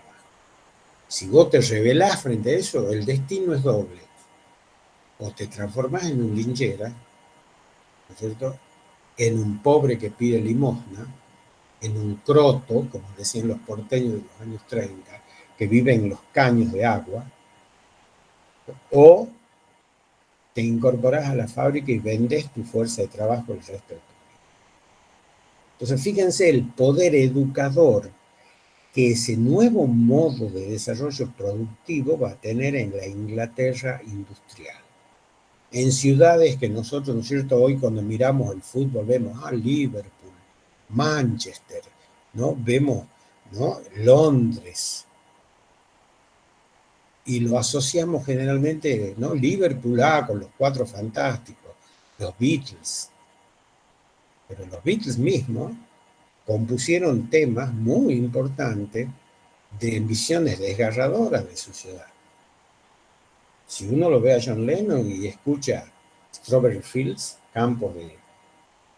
A: Si vos te rebelás frente a eso, el destino es doble. O te transformás en un linchera, ¿no es cierto?, en un pobre que pide limosna, en un croto, como decían los porteños de los años 30, que vive en los caños de agua, o te incorporás a la fábrica y vendes tu fuerza de trabajo el resto de tu vida. Entonces, fíjense el poder educador que ese nuevo modo de desarrollo productivo va a tener en la Inglaterra industrial. En ciudades que nosotros, ¿no es cierto?, hoy cuando miramos el fútbol vemos Liverpool, Manchester, ¿no?, vemos, ¿no?, Londres, y lo asociamos generalmente, ¿no?, Liverpool con los Cuatro Fantásticos, los Beatles. Pero los Beatles mismos compusieron temas muy importantes de visiones desgarradoras de su ciudad. Si uno lo ve a John Lennon y escucha Strawberry Fields, campos de,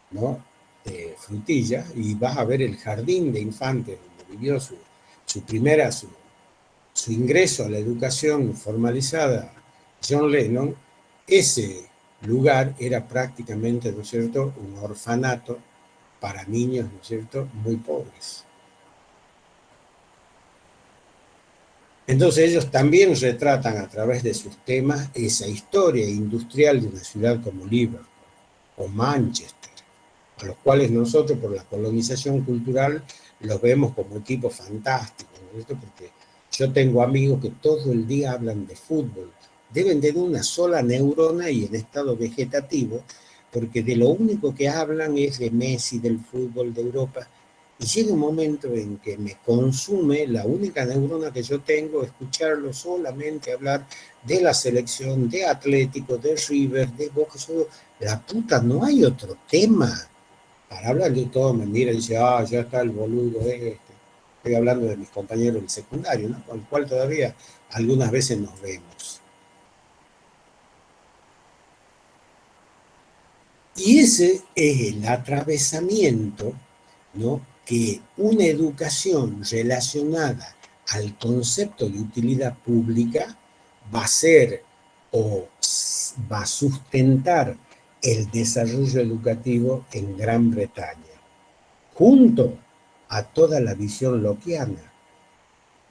A: ¿no?, de Frutilla, y vas a ver el jardín de infantes donde vivió su ingreso a la educación formalizada, John Lennon. Ese lugar era prácticamente, ¿no es cierto?, un orfanato para niños, ¿no es cierto?, muy pobres. Entonces ellos también retratan a través de sus temas esa historia industrial de una ciudad como Liverpool o Manchester, a los cuales nosotros por la colonización cultural los vemos como equipos fantásticos, ¿no? Porque yo tengo amigos que todo el día hablan de fútbol, deben tener una sola neurona y en estado vegetativo, porque de lo único que hablan es de Messi, del fútbol de Europa, y llega un momento en que me consume la única neurona que yo tengo, escucharlo solamente hablar de la selección, de Atlético, de River, de Boca. La puta, no hay otro tema para hablar de todo. Me mira y dice, ya está el boludo este. Estoy hablando de mis compañeros del secundario, ¿no?, con el cual todavía algunas veces nos vemos. Y ese es el atravesamiento, ¿no?, que una educación relacionada al concepto de utilidad pública va a ser o va a sustentar el desarrollo educativo en Gran Bretaña, junto a toda la visión lockeana.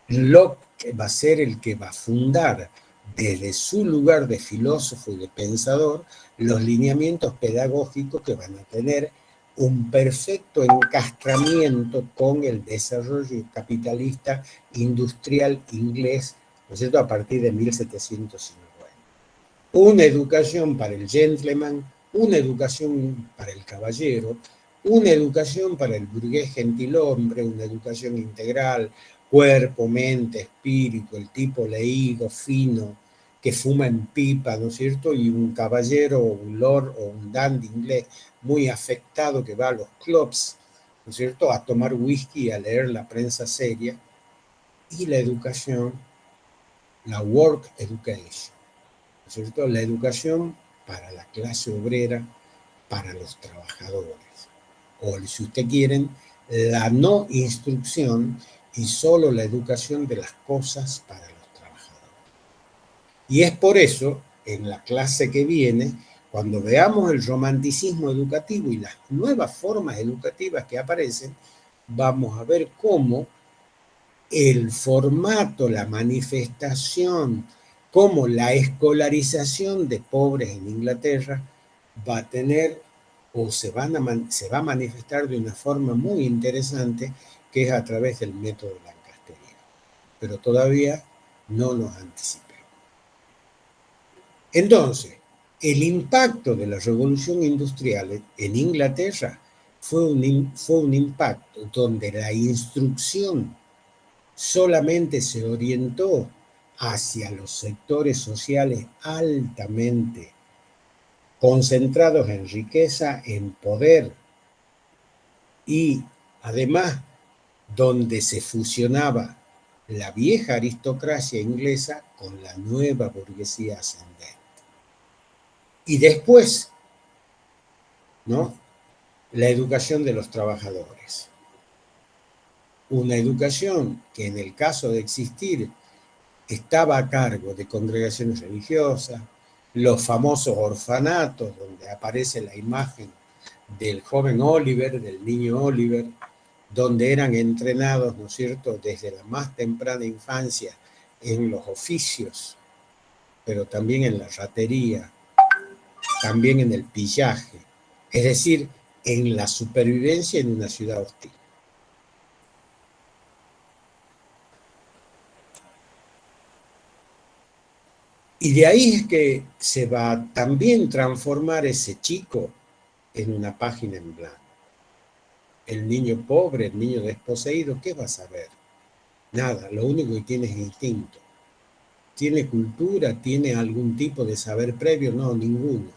A: Locke va a ser el que va a fundar desde su lugar de filósofo y de pensador los lineamientos pedagógicos que van a tener un perfecto encastramiento con el desarrollo capitalista industrial inglés, ¿no es cierto?, a partir de 1750. Una educación para el gentleman, una educación para el caballero, una educación para el burgués gentilhombre, una educación integral, cuerpo, mente, espíritu, el tipo leído, fino, que fuma en pipa, ¿no es cierto?, y un caballero o un lord o un dandy inglés muy afectado que va a los clubs, ¿no es cierto?, a tomar whisky y a leer la prensa seria. Y la educación, la work education, ¿no es cierto?, la educación para la clase obrera, para los trabajadores. O si usted quieren, la no instrucción y solo la educación de las cosas para los trabajadores. Y es por eso, en la clase que viene, cuando veamos el romanticismo educativo y las nuevas formas educativas que aparecen, vamos a ver cómo el formato, la manifestación, cómo la escolarización de pobres en Inglaterra va a tener o se va a manifestar de una forma muy interesante, que es a través del método Lancastriano. Pero todavía no nos anticipemos. Entonces, el impacto de la revolución industrial en Inglaterra fue un impacto donde la instrucción solamente se orientó hacia los sectores sociales altamente concentrados en riqueza, en poder, y además donde se fusionaba la vieja aristocracia inglesa con la nueva burguesía ascendente. Y después, ¿no?, la educación de los trabajadores. Una educación que en el caso de existir estaba a cargo de congregaciones religiosas, los famosos orfanatos donde aparece la imagen del joven Oliver, del niño Oliver, donde eran entrenados, ¿no es cierto?, desde la más temprana infancia en los oficios, pero también en la ratería, también en el pillaje, es decir, en la supervivencia en una ciudad hostil. Y de ahí es que se va a también transformar ese chico en una página en blanco. El niño pobre, el niño desposeído, ¿qué va a saber? Nada, lo único que tiene es instinto. ¿Tiene cultura? ¿Tiene algún tipo de saber previo? No, ninguno.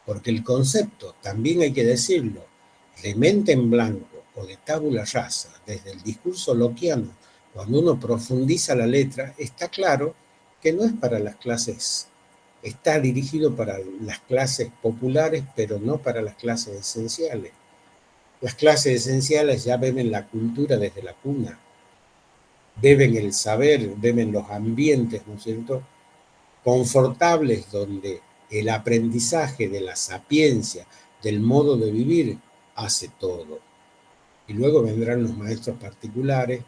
A: Porque el concepto, también hay que decirlo, de mente en blanco o de tabula rasa, desde el discurso lockeano, cuando uno profundiza la letra, está claro que no es para las clases, está dirigido para las clases populares, pero no para las clases esenciales. Las clases esenciales ya beben la cultura desde la cuna, beben el saber, beben los ambientes, ¿no es cierto?, confortables donde el aprendizaje de la sapiencia, del modo de vivir, hace todo. Y luego vendrán los maestros particulares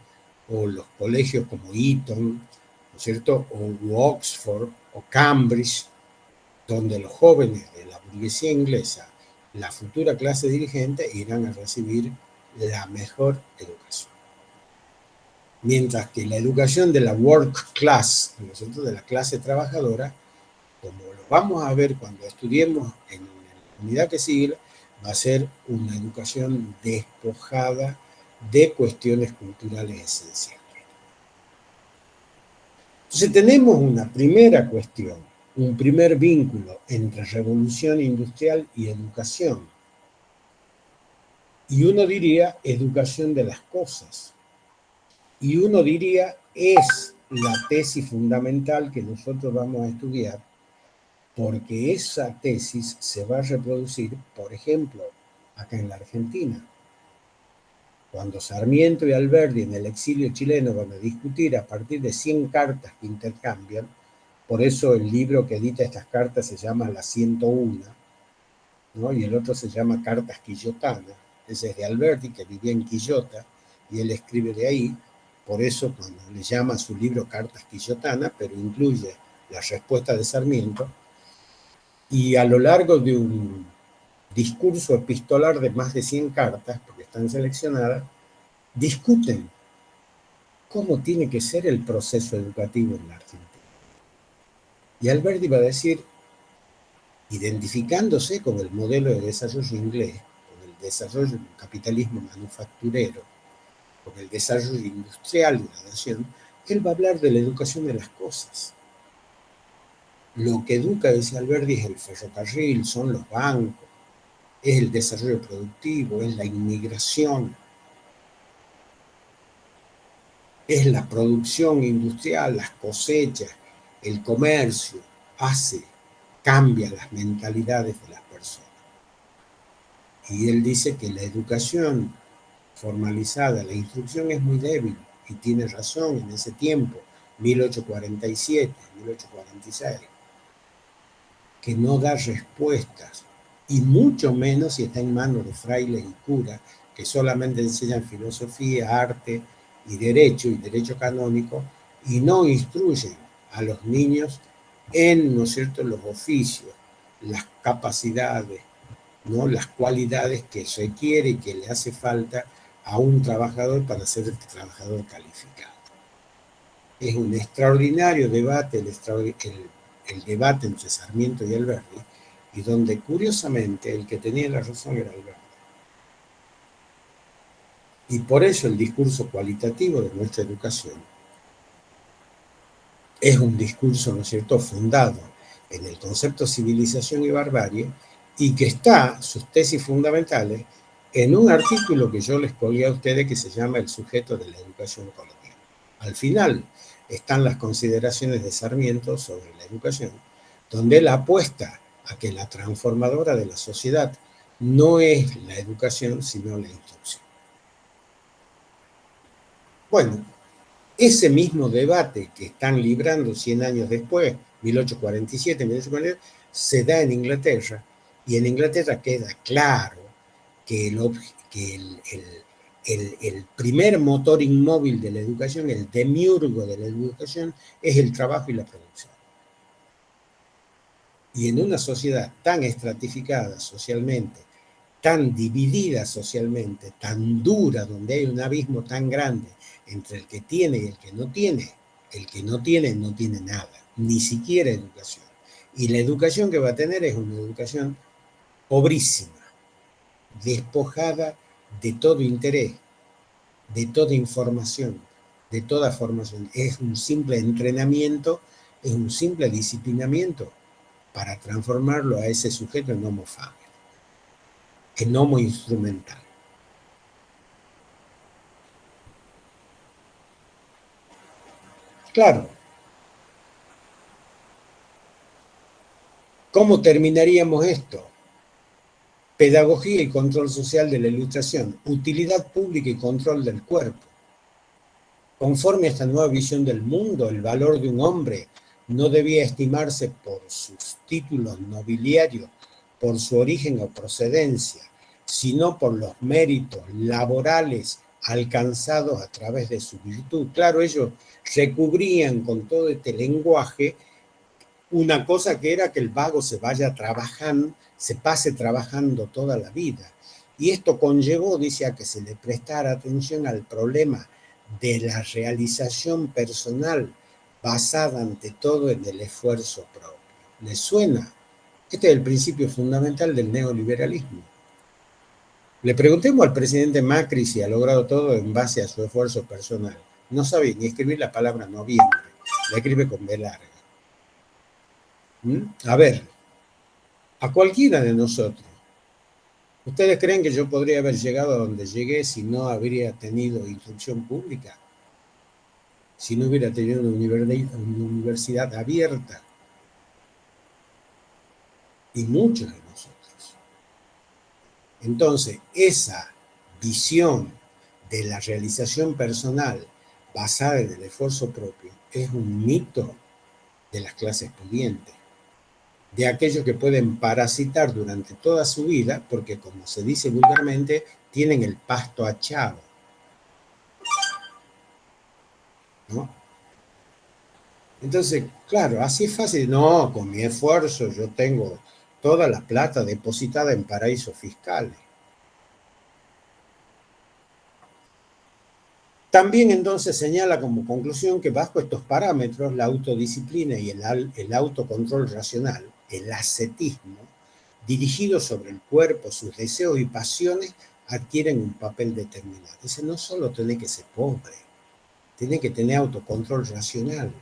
A: o los colegios como Eton, ¿no es cierto?, o Oxford o Cambridge, donde los jóvenes de la burguesía inglesa, la futura clase dirigente, irán a recibir la mejor educación. Mientras que la educación de la work class, ¿no es cierto?, de la clase trabajadora, como lo vamos a ver cuando estudiemos en la unidad que sigue, va a ser una educación despojada de cuestiones culturales esenciales. Entonces tenemos una primera cuestión, un primer vínculo entre revolución industrial y educación. Y uno diría educación de las cosas. Y uno diría es la tesis fundamental que nosotros vamos a estudiar, porque esa tesis se va a reproducir, por ejemplo, acá en la Argentina. Cuando Sarmiento y Alberdi en el exilio chileno van a discutir a partir de 100 cartas que intercambian, por eso el libro que edita estas cartas se llama La 101, ¿no?, y el otro se llama Cartas Quillotanas. Ese es de Alberdi, que vivía en Quillota, y él escribe de ahí. Por eso cuando le llama a su libro Cartas Quillotanas, pero incluye la respuesta de Sarmiento, y a lo largo de un discurso epistolar de más de 100 cartas, porque están seleccionadas, discuten cómo tiene que ser el proceso educativo en la Argentina. Y Alberdi va a decir, identificándose con el modelo de desarrollo inglés, con el desarrollo del capitalismo manufacturero, con el desarrollo industrial de la nación, él va a hablar de la educación de las cosas. Lo que educa, dice Alberdi, es el ferrocarril, son los bancos, es el desarrollo productivo, es la inmigración, es la producción industrial, las cosechas, el comercio, cambia las mentalidades de las personas. Y él dice que la educación formalizada, la instrucción es muy débil, y tiene razón en ese tiempo, 1847, 1846, que no da respuestas, y mucho menos si está en manos de frailes y curas, que solamente enseñan filosofía, arte y derecho canónico, y no instruyen a los niños en, ¿no es cierto?, los oficios, las capacidades, ¿no?, las cualidades que requiere y que le hace falta a un trabajador para ser el trabajador calificado. Es un extraordinario debate el debate entre Sarmiento y Alberdi, y donde curiosamente el que tenía la razón era Alberdi. Y por eso el discurso cualitativo de nuestra educación es un discurso, ¿no es cierto?, fundado en el concepto civilización y barbarie, y que está, sus tesis fundamentales, en un artículo que yo les colgué a ustedes que se llama El sujeto de la educación colonial. Al final están las consideraciones de Sarmiento sobre la educación, donde él apuesta a que la transformadora de la sociedad no es la educación, sino la instrucción. Bueno, ese mismo debate que están librando 100 años después, 1847, 1848, se da en Inglaterra, y en Inglaterra queda claro que el primer motor inmóvil de la educación, el demiurgo de la educación, es el trabajo y la producción. Y en una sociedad tan estratificada socialmente, tan dividida socialmente, tan dura, donde hay un abismo tan grande entre el que tiene y el que no tiene no tiene nada, ni siquiera educación. Y la educación que va a tener es una educación pobrísima, despojada de todo interés, de toda información, de toda formación. Es un simple entrenamiento, es un simple disciplinamiento para transformarlo a ese sujeto en homo faber, en homo instrumental. Claro. ¿Cómo terminaríamos esto? pedagogía y control social de la ilustración, utilidad pública y control del cuerpo. Conforme a esta nueva visión del mundo, el valor de un hombre no debía estimarse por sus títulos nobiliarios, por su origen o procedencia, sino por los méritos laborales alcanzados a través de su virtud. Claro, ellos recubrían con todo este lenguaje una cosa que era que el vago se vaya trabajando, se pase trabajando toda la vida. Y esto conllevó, dice, a que se le prestara atención al problema de la realización personal basada ante todo en el esfuerzo propio. ¿Les suena? Este es el principio fundamental del neoliberalismo. Le preguntemos al presidente Macri si ha logrado todo en base a su esfuerzo personal. No sabe ni escribir la palabra noviembre, la escribe con B larga. A ver, a cualquiera de nosotros, ¿ustedes creen que yo podría haber llegado a donde llegué si no habría tenido instrucción pública? Si no hubiera tenido una universidad abierta? Y muchos de nosotros. Entonces, esa visión de la realización personal basada en el esfuerzo propio es un mito de las clases pudientes, de aquellos que pueden parasitar durante toda su vida, porque como se dice vulgarmente, tienen el pasto achado, ¿no? Entonces, claro, así es fácil. No, con mi esfuerzo yo tengo toda la plata depositada en paraísos fiscales. También entonces señala como conclusión que bajo estos parámetros la autodisciplina y el autocontrol racional, el ascetismo, dirigido sobre el cuerpo, sus deseos y pasiones, adquieren un papel determinante. Dice, no solo tenés que ser pobre, tenés que tener autocontrol racional,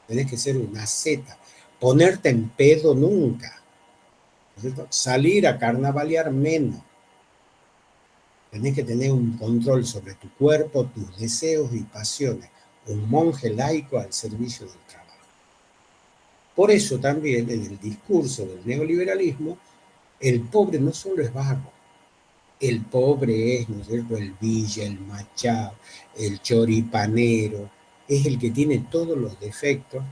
A: tenés que ser una asceta, ponerte en pedo nunca, ¿no? Salir a carnavalear menos. Tenés que tener un control sobre tu cuerpo, tus deseos y pasiones. Un monje laico al servicio del trabajo. Por eso también en el discurso del neoliberalismo, el pobre no solo es vago. El pobre es, ¿no es cierto?, el villa, el machado, el choripanero. Es el que tiene todos los defectos,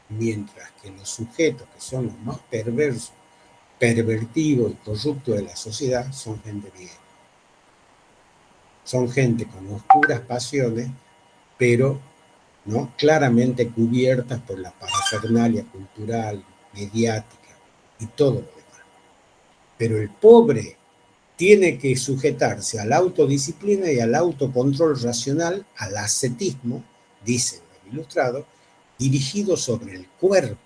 A: mientras que los sujetos que son los más perversos, pervertidos y corruptos de la sociedad son gente bien. Son gente con oscuras pasiones, pero ¿no?, claramente cubiertas por la parafernalia cultural, mediática y todo lo demás. Pero el pobre tiene que sujetarse a la autodisciplina y al autocontrol racional, al ascetismo, dice el ilustrado, dirigido sobre el cuerpo,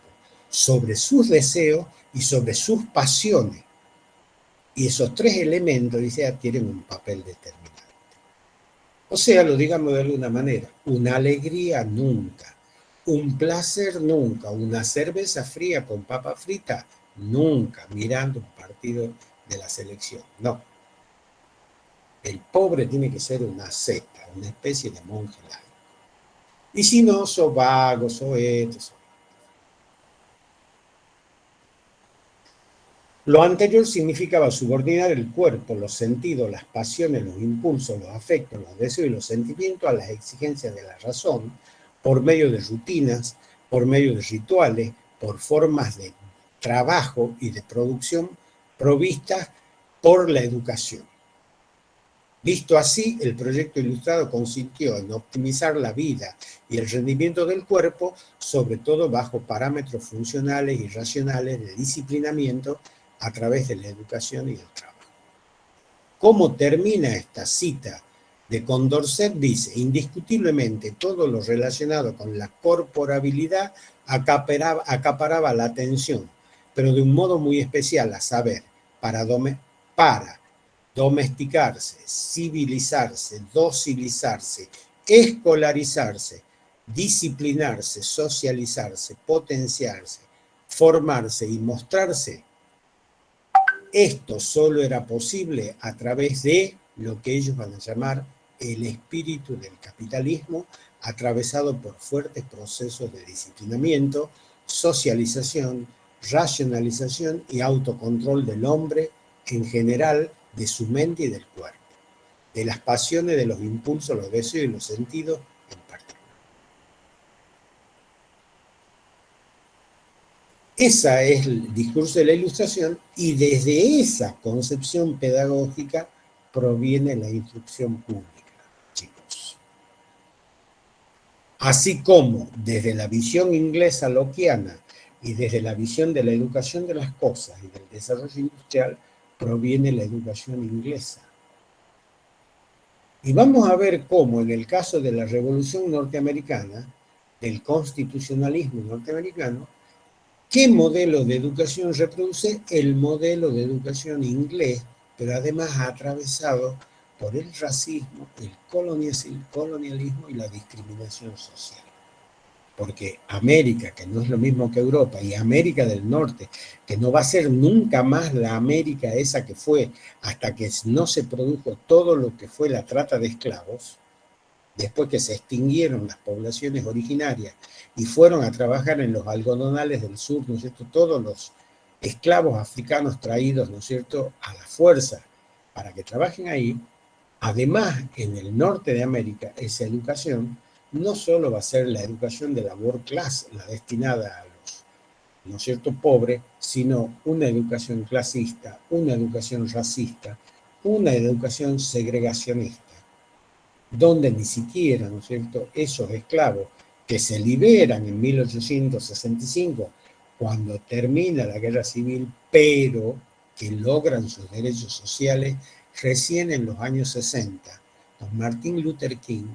A: sobre sus deseos y sobre sus pasiones. Y esos tres elementos, dice, adquieren un papel determinante. O sea, lo digamos de alguna manera, una alegría nunca, un placer nunca, una cerveza fría con papa frita nunca, mirando un partido de la selección. No. El pobre tiene que ser una secta, una especie de monje laico. Y si no, sos vago, sos esto. Lo anterior significaba subordinar el cuerpo, los sentidos, las pasiones, los impulsos, los afectos, los deseos y los sentimientos a las exigencias de la razón, por medio de rutinas, por medio de rituales, por formas de trabajo y de producción provistas por la educación. Visto así, el proyecto ilustrado consistió en optimizar la vida y el rendimiento del cuerpo, sobre todo bajo parámetros funcionales y racionales de disciplinamiento a través de la educación y el trabajo. ¿Cómo termina esta cita de Condorcet? Dice, indiscutiblemente todo lo relacionado con la corporabilidad acaparaba la atención, pero de un modo muy especial, a saber, para domesticarse, civilizarse, docilizarse, escolarizarse, disciplinarse, socializarse, potenciarse, formarse y mostrarse. Esto solo era posible a través de lo que ellos van a llamar el espíritu del capitalismo, atravesado por fuertes procesos de disciplinamiento, socialización, racionalización y autocontrol del hombre en general de su mente y del cuerpo, de las pasiones, de los impulsos, los deseos y los sentidos en particular. Ese es el discurso de la Ilustración, y desde esa concepción pedagógica proviene la instrucción pública, chicos. Así como desde la visión inglesa lockeana y desde la visión de la educación de las cosas y del desarrollo industrial proviene la educación inglesa. Y vamos a ver cómo en el caso de la Revolución Norteamericana, del constitucionalismo norteamericano, ¿qué modelo de educación reproduce? El modelo de educación inglés, pero además atravesado por el racismo, el colonialismo y la discriminación social. Porque América, que no es lo mismo que Europa, y América del Norte, que no va a ser nunca más la América esa que fue hasta que no se produjo todo lo que fue la trata de esclavos, después que se extinguieron las poblaciones originarias y fueron a trabajar en los algodonales del sur, ¿no es cierto?, todos los esclavos africanos traídos, ¿no es cierto?, a la fuerza para que trabajen ahí. Además, en el norte de América, esa educación no solo va a ser la educación de la working class, la destinada a los, ¿no es cierto?, pobres, sino una educación clasista, una educación racista, una educación segregacionista, donde ni siquiera, ¿no es cierto?, esos esclavos que se liberan en 1865, cuando termina la guerra civil, pero que logran sus derechos sociales recién en los años 60, con Martin Luther King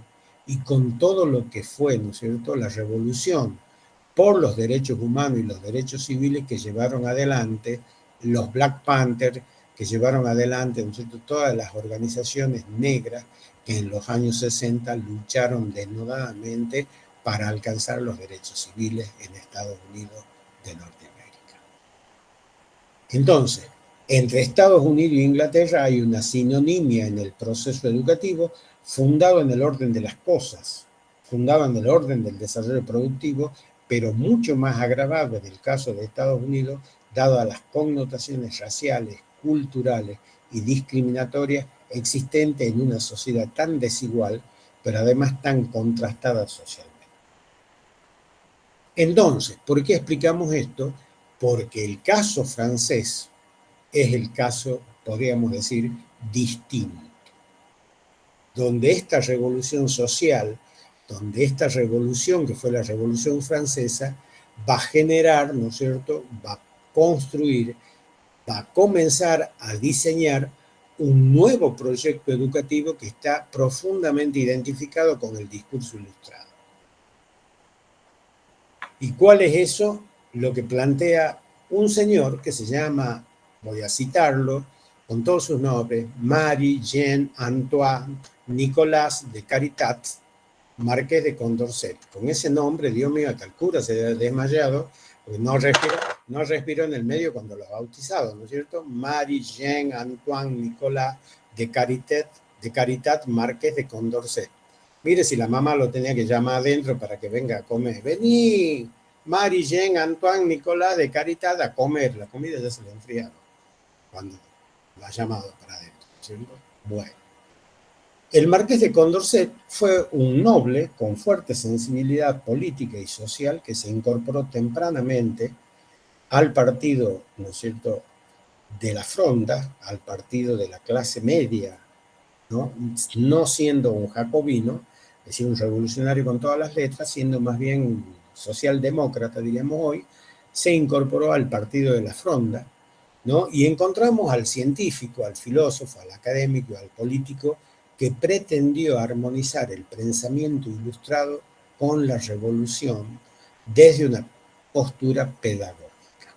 A: y con todo lo que fue, ¿no es cierto?, la revolución por los derechos humanos y los derechos civiles que llevaron adelante los Black Panthers, que llevaron adelante, ¿no es cierto?, todas las organizaciones negras que en los años 60 lucharon denodadamente para alcanzar los derechos civiles en Estados Unidos de Norteamérica. Entonces, entre Estados Unidos e Inglaterra hay una sinonimia en el proceso educativo fundado en el orden de las cosas, fundado en el orden del desarrollo productivo, pero mucho más agravado en el caso de Estados Unidos, dado a las connotaciones raciales, culturales y discriminatorias existentes en una sociedad tan desigual, pero además tan contrastada socialmente. Entonces, ¿por qué explicamos esto? Porque el caso francés es el caso, podríamos decir, distinto, donde esta revolución social, donde esta revolución que fue la Revolución Francesa, va a generar, ¿no es cierto?, va a construir, va a comenzar a diseñar un nuevo proyecto educativo que está profundamente identificado con el discurso ilustrado. ¿Y cuál es eso? Lo que plantea un señor que se llama, voy a citarlo, con todos sus nombres, Marie Jean Antoine Nicolas de Caritat, Marqués de Condorcet. Con ese nombre, Dios mío, hasta el cura se ha desmayado, porque no respiró en el medio cuando lo ha bautizado, ¿no es cierto? Marie Jean Antoine Nicolas de Caritat, Marqués de Condorcet. Mire si la mamá lo tenía que llamar adentro para que venga a comer. Vení, Marie Jean Antoine Nicolas de Caritat a comer. La comida ya se le ha enfriado cuando la ha llamado para adentro, ¿cierto? Bueno. El Marqués de Condorcet fue un noble con fuerte sensibilidad política y social que se incorporó tempranamente al partido, ¿no es cierto?, de la Fronda, al partido de la clase media, no siendo un jacobino, es decir, un revolucionario con todas las letras, siendo más bien socialdemócrata, diríamos hoy, se incorporó al partido de la Fronda, ¿no? Y encontramos al científico, al filósofo, al académico, al político, que pretendió armonizar el pensamiento ilustrado con la revolución desde una postura pedagógica.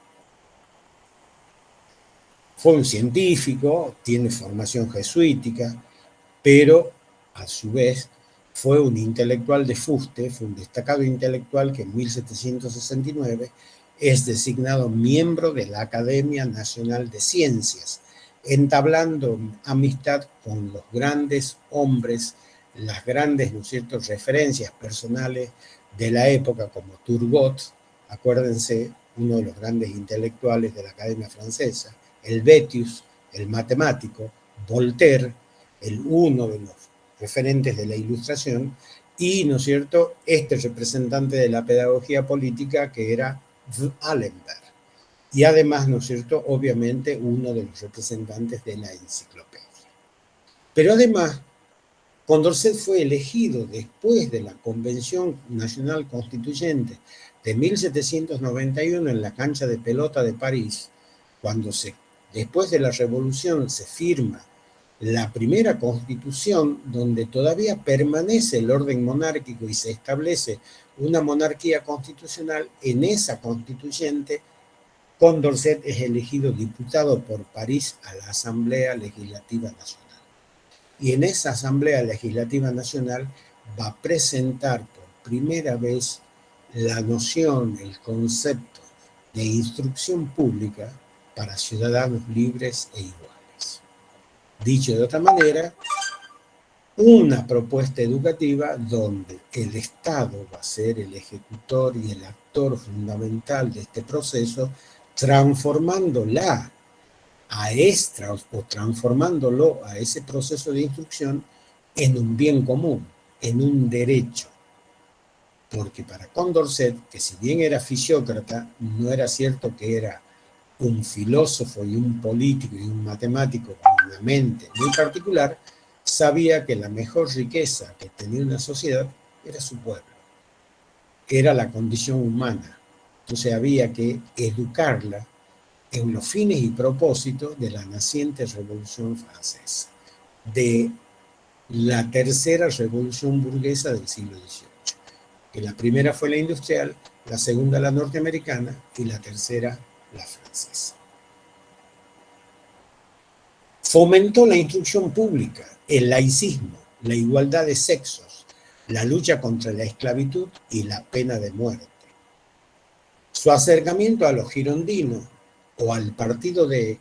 A: Fue un científico, tiene formación jesuítica, pero a su vez fue un intelectual de fuste, fue un destacado intelectual que en 1769 es designado miembro de la Academia Nacional de Ciencias, entablando amistad con los grandes hombres, las grandes, ¿no es cierto?, referencias personales de la época, como Turgot, acuérdense, uno de los grandes intelectuales de la Academia Francesa, Helvétius, el matemático, Voltaire, uno de los referentes de la Ilustración, y, ¿no es cierto?, este representante de la pedagogía política que era Allenberg. Y además, ¿no es cierto?, obviamente uno de los representantes de la enciclopedia. Pero además, Condorcet fue elegido después de la Convención Nacional Constituyente de 1791 en la cancha de pelota de París, cuando después de la Revolución se firma la primera Constitución, donde todavía permanece el orden monárquico y se establece una monarquía constitucional. En esa constituyente, Condorcet es elegido diputado por París a la Asamblea Legislativa Nacional. Y en esa Asamblea Legislativa Nacional va a presentar por primera vez la noción, el concepto de instrucción pública para ciudadanos libres e iguales. Dicho de otra manera, una propuesta educativa donde el Estado va a ser el ejecutor y el actor fundamental de este proceso, transformándola transformándolo a ese proceso de instrucción en un bien común, en un derecho. Porque para Condorcet, que si bien era fisiócrata, no era cierto que era un filósofo y un político y un matemático con una mente muy particular, sabía que la mejor riqueza que tenía una sociedad era su pueblo, era la condición humana. Entonces había que educarla en los fines y propósitos de la naciente Revolución Francesa, de la tercera revolución burguesa del siglo XVIII. Que la primera fue la industrial, la segunda la norteamericana y la tercera la francesa. Fomentó la instrucción pública, el laicismo, la igualdad de sexos, la lucha contra la esclavitud y la pena de muerte. Su acercamiento a los girondinos o al partido de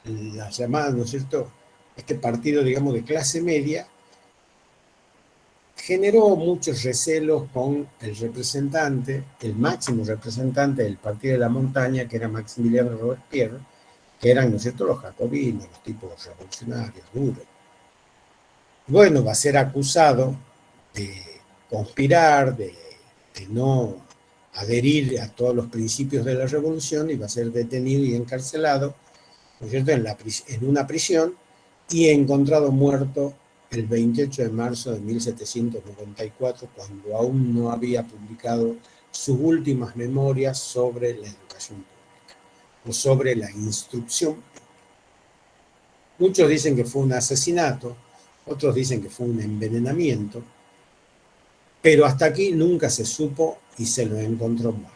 A: las llamadas, ¿no es cierto?, este partido, digamos, de clase media, generó muchos recelos con el representante, el máximo representante del Partido de la Montaña, que era Maximiliano Robespierre, que eran, ¿no es cierto?, los jacobinos, los tipos revolucionarios, duros. Bueno, va a ser acusado de conspirar, de no adherir a todos los principios de la revolución, y va a ser detenido y encarcelado, ¿no es cierto?, en una prisión, y encontrado muerto el 28 de marzo de 1794, cuando aún no había publicado sus últimas memorias sobre la educación pública o sobre la instrucción pública. Muchos dicen que fue un asesinato, otros dicen que fue un envenenamiento, pero hasta aquí nunca se supo y se lo encontró muerto.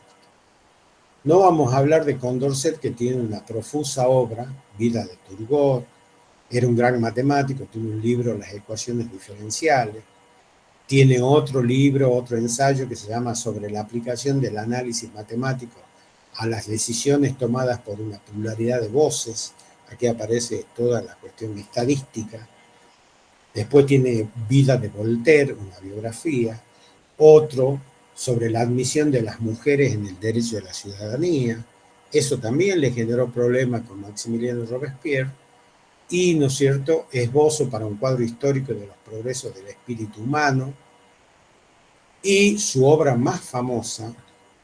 A: No vamos a hablar de Condorcet, que tiene una profusa obra, Vida de Turgot, era un gran matemático, tiene un libro, Las ecuaciones diferenciales, tiene otro libro, otro ensayo que se llama Sobre la aplicación del análisis matemático a las decisiones tomadas por una pluralidad de voces. Aquí aparece toda la cuestión estadística. Después tiene Vida de Voltaire, una biografía. Otro sobre la admisión de las mujeres en el derecho de la ciudadanía. Eso también le generó problemas con Maximiliano Robespierre. Y, ¿no es cierto?, Esbozo para un cuadro histórico de los progresos del espíritu humano. Y su obra más famosa,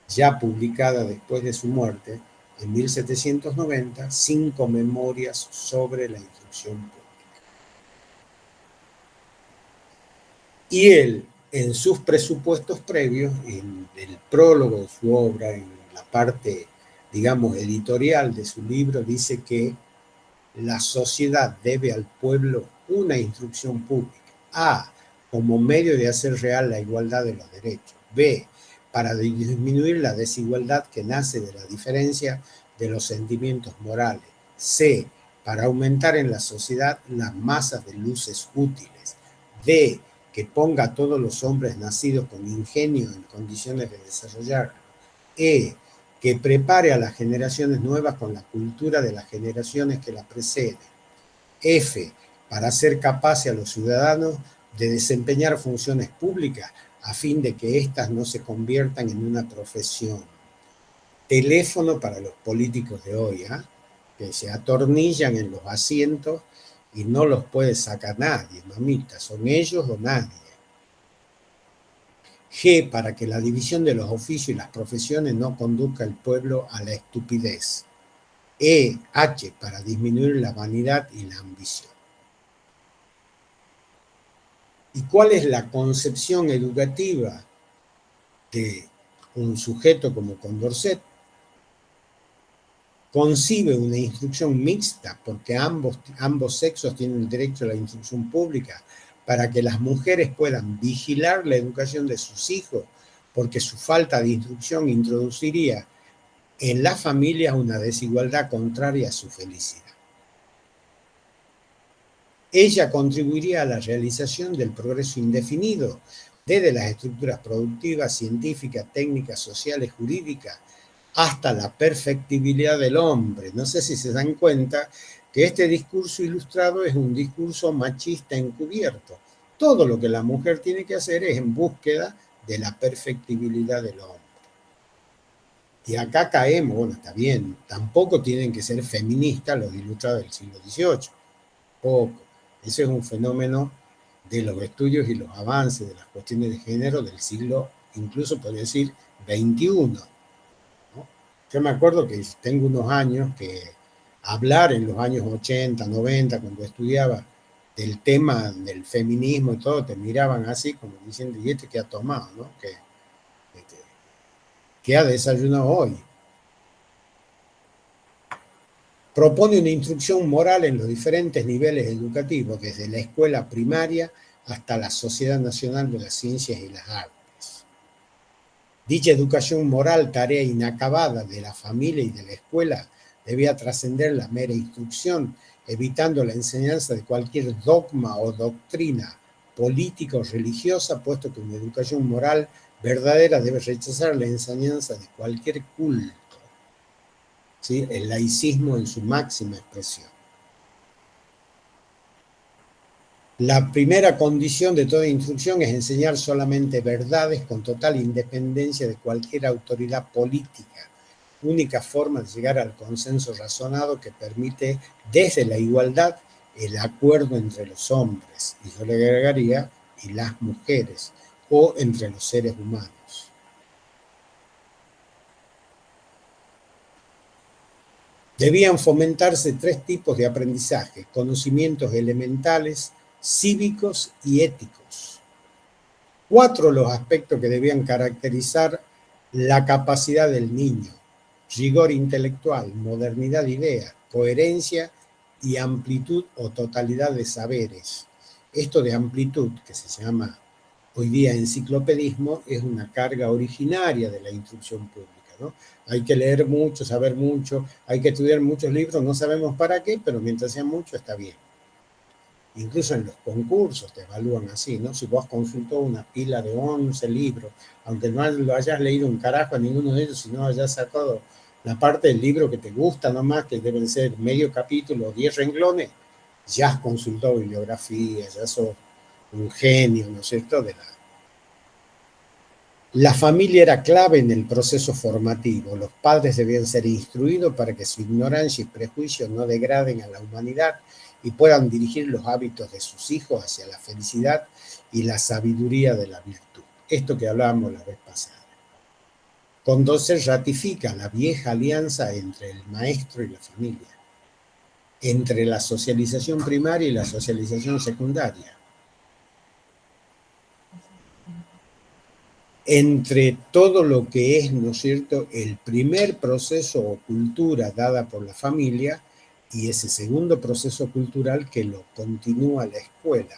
A: ya publicada después de su muerte, en 1790, 5 memorias sobre la instrucción pública. Y él, en sus presupuestos previos, en el prólogo de su obra, en la parte, digamos, editorial de su libro, dice que la sociedad debe al pueblo una instrucción pública. A, como medio de hacer real la igualdad de los derechos. B, para disminuir la desigualdad que nace de la diferencia de los sentimientos morales. C, para aumentar en la sociedad las masas de luces útiles. D, que ponga a todos los hombres nacidos con ingenio en condiciones de desarrollarlo. E, que prepare a las generaciones nuevas con la cultura de las generaciones que las preceden. F, para hacer capaces a los ciudadanos de desempeñar funciones públicas a fin de que éstas no se conviertan en una profesión. Teléfono para los políticos de hoy, ¿eh? que se atornillan en los asientos y no los puede sacar nadie, mamita, son ellos o nadie. G, para que la división de los oficios y las profesiones no conduzca al pueblo a la estupidez. H, para disminuir la vanidad y la ambición. ¿Y cuál es la concepción educativa de un sujeto como Condorcet? Concibe una instrucción mixta porque ambos sexos tienen derecho a la instrucción pública para que las mujeres puedan vigilar la educación de sus hijos, porque su falta de instrucción introduciría en las familias una desigualdad contraria a su felicidad. Ella contribuiría a la realización del progreso indefinido desde las estructuras productivas, científicas, técnicas, sociales, jurídicas, hasta la perfectibilidad del hombre. No sé si se dan cuenta que este discurso ilustrado es un discurso machista encubierto. Todo lo que la mujer tiene que hacer es en búsqueda de la perfectibilidad del hombre. Y acá caemos, bueno, está bien, tampoco tienen que ser feministas los ilustrados del siglo XVIII, poco. Ese es un fenómeno de los estudios y los avances de las cuestiones de género del siglo, incluso podría decir, XXI. ¿No? Yo me acuerdo que tengo unos años que hablar en los años 80, 90, cuando estudiaba del tema del feminismo y todo, te miraban así como diciendo, ¿y este qué ha tomado? ¿No? ¿Qué ha desayunado hoy? Propone una instrucción moral en los diferentes niveles educativos, desde la escuela primaria hasta la Sociedad Nacional de las Ciencias y las Artes. Dicha educación moral, tarea inacabada de la familia y de la escuela, debía trascender la mera instrucción, evitando la enseñanza de cualquier dogma o doctrina política o religiosa, puesto que una educación moral verdadera debe rechazar la enseñanza de cualquier culto. ¿Sí? El laicismo en su máxima expresión. La primera condición de toda instrucción es enseñar solamente verdades con total independencia de cualquier autoridad política, única forma de llegar al consenso razonado que permite desde la igualdad el acuerdo entre los hombres, y yo le agregaría, y las mujeres, o entre los seres humanos. Debían fomentarse 3 tipos de aprendizaje: conocimientos elementales, cívicos y éticos. 4 los aspectos que debían caracterizar la capacidad del niño: rigor intelectual, modernidad de ideas, coherencia y amplitud o totalidad de saberes. Esto de amplitud, que se llama hoy día enciclopedismo, es una carga originaria de la instrucción pública, ¿no? Hay que leer mucho, saber mucho, hay que estudiar muchos libros, no sabemos para qué, pero mientras sea mucho está bien. Incluso en los concursos te evalúan así, ¿no? Si vos consultó una pila de 11 libros, aunque no lo hayas leído un carajo a ninguno de ellos, si no hayas sacado la parte del libro que te gusta nomás, que deben ser medio capítulo, 10 renglones, ya has consultado bibliografía, ya sos un genio, ¿no es cierto?, La familia era clave en el proceso formativo. Los padres debían ser instruidos para que su ignorancia y prejuicios no degraden a la humanidad y puedan dirigir los hábitos de sus hijos hacia la felicidad y la sabiduría de la virtud. Esto que hablábamos la vez pasada. Condorcet ratifica la vieja alianza entre el maestro y la familia, entre la socialización primaria y la socialización secundaria, entre todo lo que es, ¿no es cierto?, el primer proceso o cultura dada por la familia y ese segundo proceso cultural que lo continúa la escuela.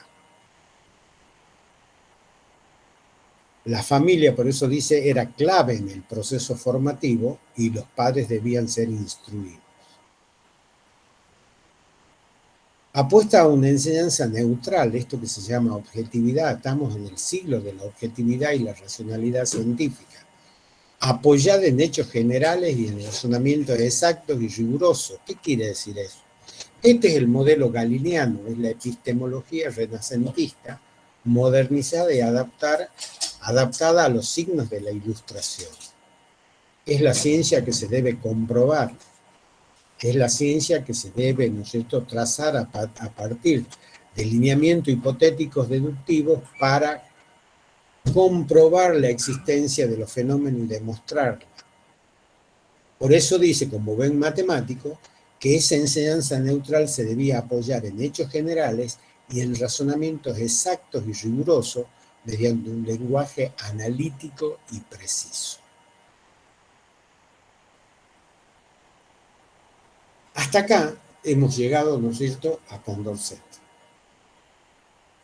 A: La familia, por eso dice, era clave en el proceso formativo y los padres debían ser instruidos. Apuesta a una enseñanza neutral, esto que se llama objetividad. Estamos en el siglo de la objetividad y la racionalidad científica, apoyada en hechos generales y en razonamientos exactos y rigurosos. ¿Qué quiere decir eso? Este es el modelo galileano, es la epistemología renacentista, modernizada y adaptada a los signos de la Ilustración. Es la ciencia que se debe comprobar. que es la ciencia que se debe, ¿no es cierto?, trazar a partir de lineamientos hipotéticos deductivos para comprobar la existencia de los fenómenos y demostrarlos. Por eso dice, como buen matemático, que esa enseñanza neutral se debía apoyar en hechos generales y en razonamientos exactos y rigurosos mediante un lenguaje analítico y preciso. Hasta acá hemos llegado, ¿no es cierto?, a Condorcet.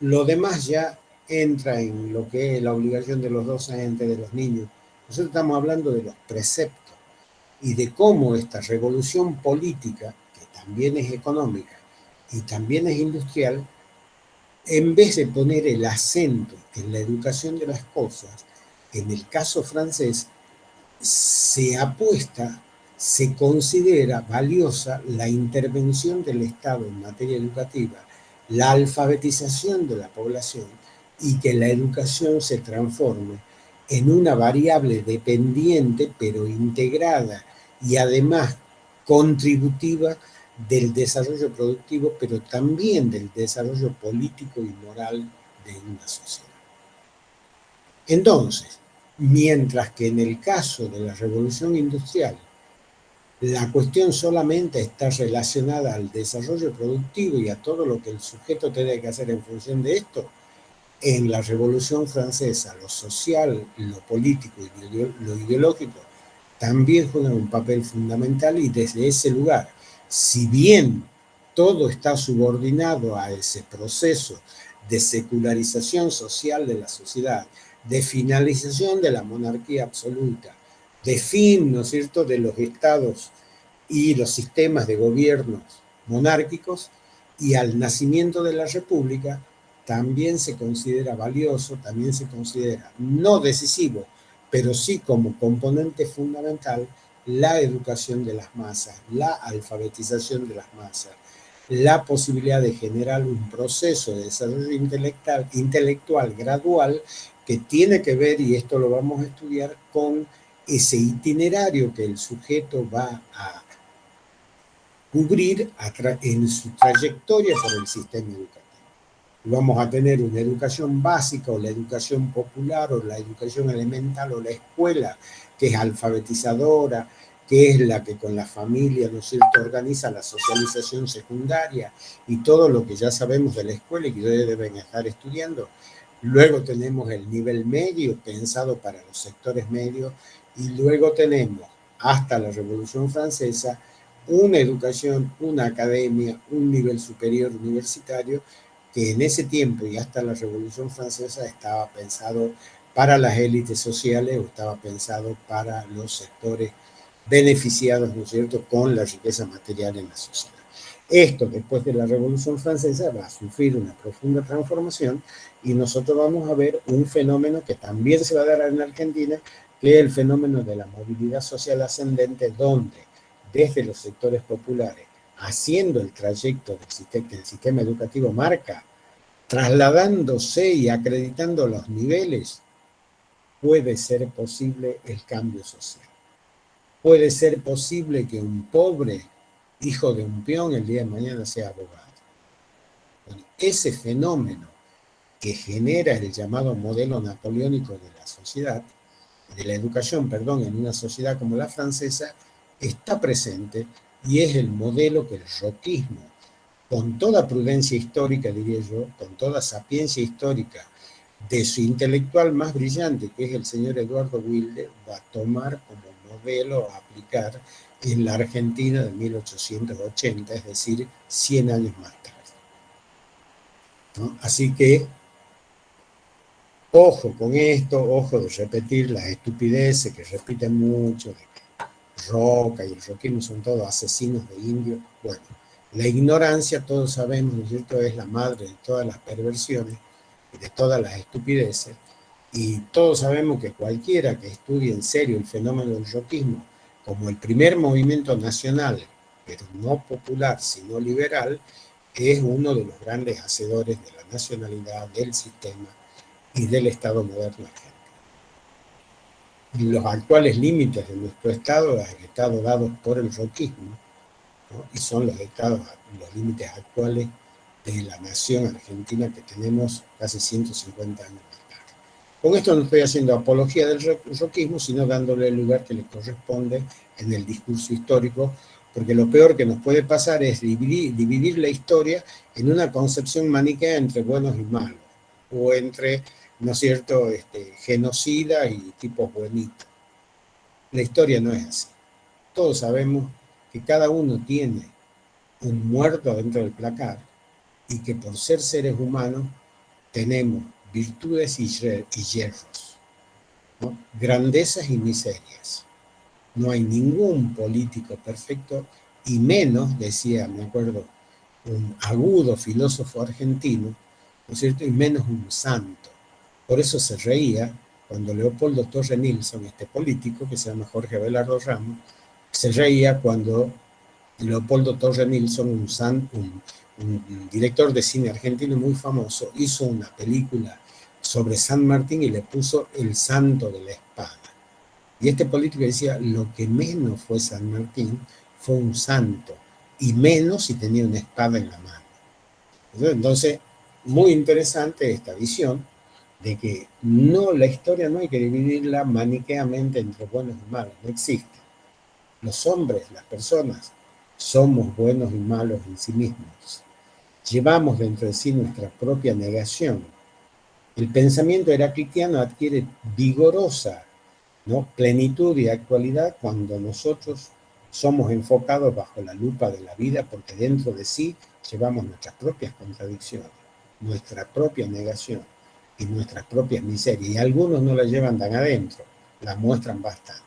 A: Lo demás ya entra en lo que es la obligación de los docentes, de los niños. Nosotros estamos hablando de los preceptos y de cómo esta revolución política, que también es económica y también es industrial, en vez de poner el acento en la educación de las cosas, en el caso francés, se apuesta, se considera valiosa la intervención del Estado en materia educativa, la alfabetización de la población y que la educación se transforme en una variable dependiente pero integrada y además contributiva del desarrollo productivo, pero también del desarrollo político y moral de una sociedad. Entonces, mientras que en el caso de la revolución industrial, la cuestión solamente está relacionada al desarrollo productivo y a todo lo que el sujeto tiene que hacer en función de esto, en la Revolución Francesa lo social, lo político y lo ideológico también juegan un papel fundamental y desde ese lugar, si bien todo está subordinado a ese proceso de secularización social de la sociedad, de finalización de la monarquía absoluta, de fin, ¿no es cierto?, de los estados y los sistemas de gobiernos monárquicos, y al nacimiento de la república, también se considera valioso, también se considera no decisivo, pero sí como componente fundamental la educación de las masas, la alfabetización de las masas, la posibilidad de generar un proceso de desarrollo intelectual gradual que tiene que ver, y esto lo vamos a estudiar, con ese itinerario que el sujeto va a cubrir en su trayectoria por el sistema educativo. Vamos a tener una educación básica o la educación popular o la educación elemental o la escuela que es alfabetizadora, que es la que con la familia, ¿no es cierto?, organiza la socialización secundaria y todo lo que ya sabemos de la escuela y que ustedes deben estar estudiando. Luego tenemos el nivel medio pensado para los sectores medios y luego tenemos hasta la Revolución Francesa una educación, una academia, un nivel superior universitario que en ese tiempo y hasta la Revolución Francesa estaba pensado para las élites sociales o estaba pensado para los sectores beneficiados, ¿no es cierto?, con la riqueza material en la sociedad. Esto, después de la Revolución Francesa, va a sufrir una profunda transformación y nosotros vamos a ver un fenómeno que también se va a dar en Argentina, que es el fenómeno de la movilidad social ascendente, donde desde los sectores populares, haciendo el trayecto que el sistema educativo marca, trasladándose y acreditando los niveles, puede ser posible el cambio social. Puede ser posible que un pobre hijo de un peón el día de mañana sea abogado. Bueno, ese fenómeno que genera el llamado modelo napoleónico de la sociedad, de la educación, perdón, en una sociedad como la francesa, está presente y es el modelo que el roquismo, con toda prudencia histórica, diría yo, con toda sapiencia histórica de su intelectual más brillante, que es el señor Eduardo Wilde, va a tomar como modelo a aplicar en la Argentina de 1880, es decir, 100 años más tarde, ¿no? Así que, ojo con esto, ojo de repetir las estupideces que repiten mucho, de que Roca y el roquismo son todos asesinos de indios. Bueno, la ignorancia, todos sabemos, ¿no es cierto?, es la madre de todas las perversiones y de todas las estupideces, y todos sabemos que cualquiera que estudie en serio el fenómeno del roquismo como el primer movimiento nacional, pero no popular, sino liberal, es uno de los grandes hacedores de la nacionalidad, del sistema y del Estado moderno argentino. Los actuales límites de nuestro Estado, el Estado dados por el roquismo, ¿no? Y son los estados, los límites actuales de la nación argentina que tenemos casi 150 años más tarde. Con esto no estoy haciendo apología del roquismo, sino dándole el lugar que le corresponde en el discurso histórico, porque lo peor que nos puede pasar es dividir la historia en una concepción maniquea entre buenos y malos, o entre, ¿no es cierto?, genocidas y tipos buenitos. La historia no es así. Todos sabemos que cada uno tiene un muerto dentro del placar y que por ser seres humanos tenemos virtudes y hierros, ¿no? Grandezas y miserias. No hay ningún político perfecto y menos, decía, me acuerdo, un agudo filósofo argentino, ¿no es cierto?, y menos un santo. Por eso se reía cuando Leopoldo Torre Nilsson, este político que se llama Jorge Abelardo Ramos, se reía cuando Leopoldo Torre Nilsson, un director de cine argentino muy famoso, hizo una película sobre San Martín y le puso el santo de la espada. Y este político decía, lo que menos fue San Martín fue un santo, y menos si tenía una espada en la mano. Entonces, muy interesante esta visión de que no, la historia no hay que dividirla maniqueamente entre buenos y malos, no existe. Los hombres, las personas, somos buenos y malos en sí mismos. Llevamos dentro de sí nuestra propia negación. El pensamiento heraclitiano adquiere vigorosa, ¿no?, plenitud y actualidad cuando nosotros somos enfocados bajo la lupa de la vida, porque dentro de sí llevamos nuestras propias contradicciones, nuestra propia negación y nuestras propias miserias. Y algunos no la llevan tan adentro, la muestran bastante,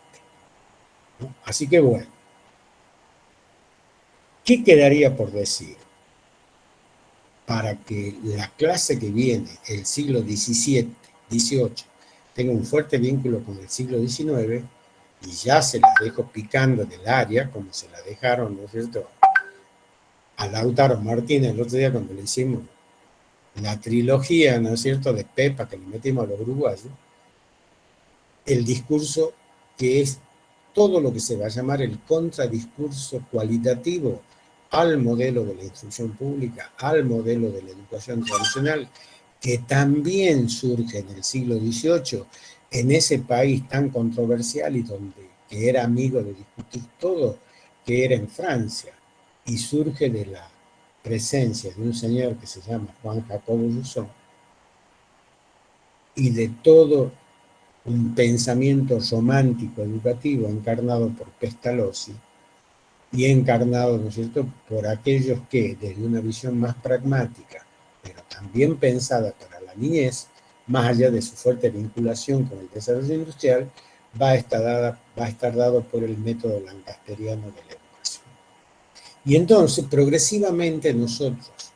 A: ¿no? Así que bueno, ¿qué quedaría por decir? Para que la clase que viene, el siglo XVII, XVIII, tenga un fuerte vínculo con el siglo XIX, y ya se las dejo picando del área, como se la dejaron, ¿no es cierto?, a Lautaro Martínez el otro día cuando le hicimos la trilogía, ¿no es cierto?, de Pepa que le metimos a los uruguayos, el discurso que es todo lo que se va a llamar el contradiscurso cualitativo al modelo de la instrucción pública, al modelo de la educación tradicional, que también surge en el siglo XVIII, en ese país tan controversial y donde que era amigo de discutir todo, que era en Francia, y surge de la presencia de un señor que se llama Juan Jacobo Rousseau, y de todo un pensamiento romántico educativo encarnado por Pestalozzi y encarnado, ¿no es cierto?, por aquellos que desde una visión más pragmática, pero también pensada para la niñez, más allá de su fuerte vinculación con el desarrollo industrial, va a estar dado por el método lancasteriano de la educación. Y entonces, progresivamente nosotros,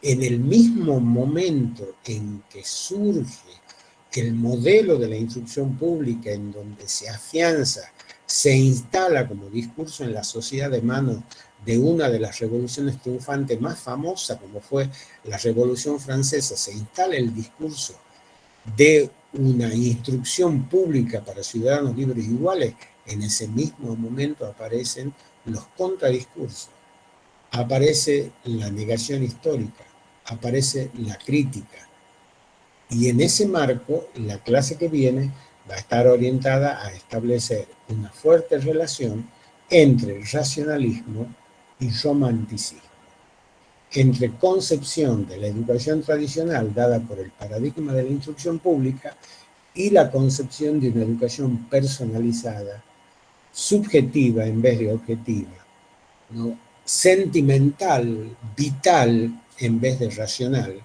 A: en el mismo momento en que surge el modelo de la instrucción pública, en donde se afianza, se instala como discurso en la sociedad de manos de una de las revoluciones triunfantes más famosas, como fue la Revolución Francesa, se instala el discurso de una instrucción pública para ciudadanos libres e iguales, en ese mismo momento aparecen los contradiscursos, aparece la negación histórica, aparece la crítica. Y en ese marco, la clase que viene va a estar orientada a establecer una fuerte relación entre racionalismo y romanticismo, entre concepción de la educación tradicional dada por el paradigma de la instrucción pública y la concepción de una educación personalizada, subjetiva en vez de objetiva, ¿no?, sentimental, vital en vez de racional,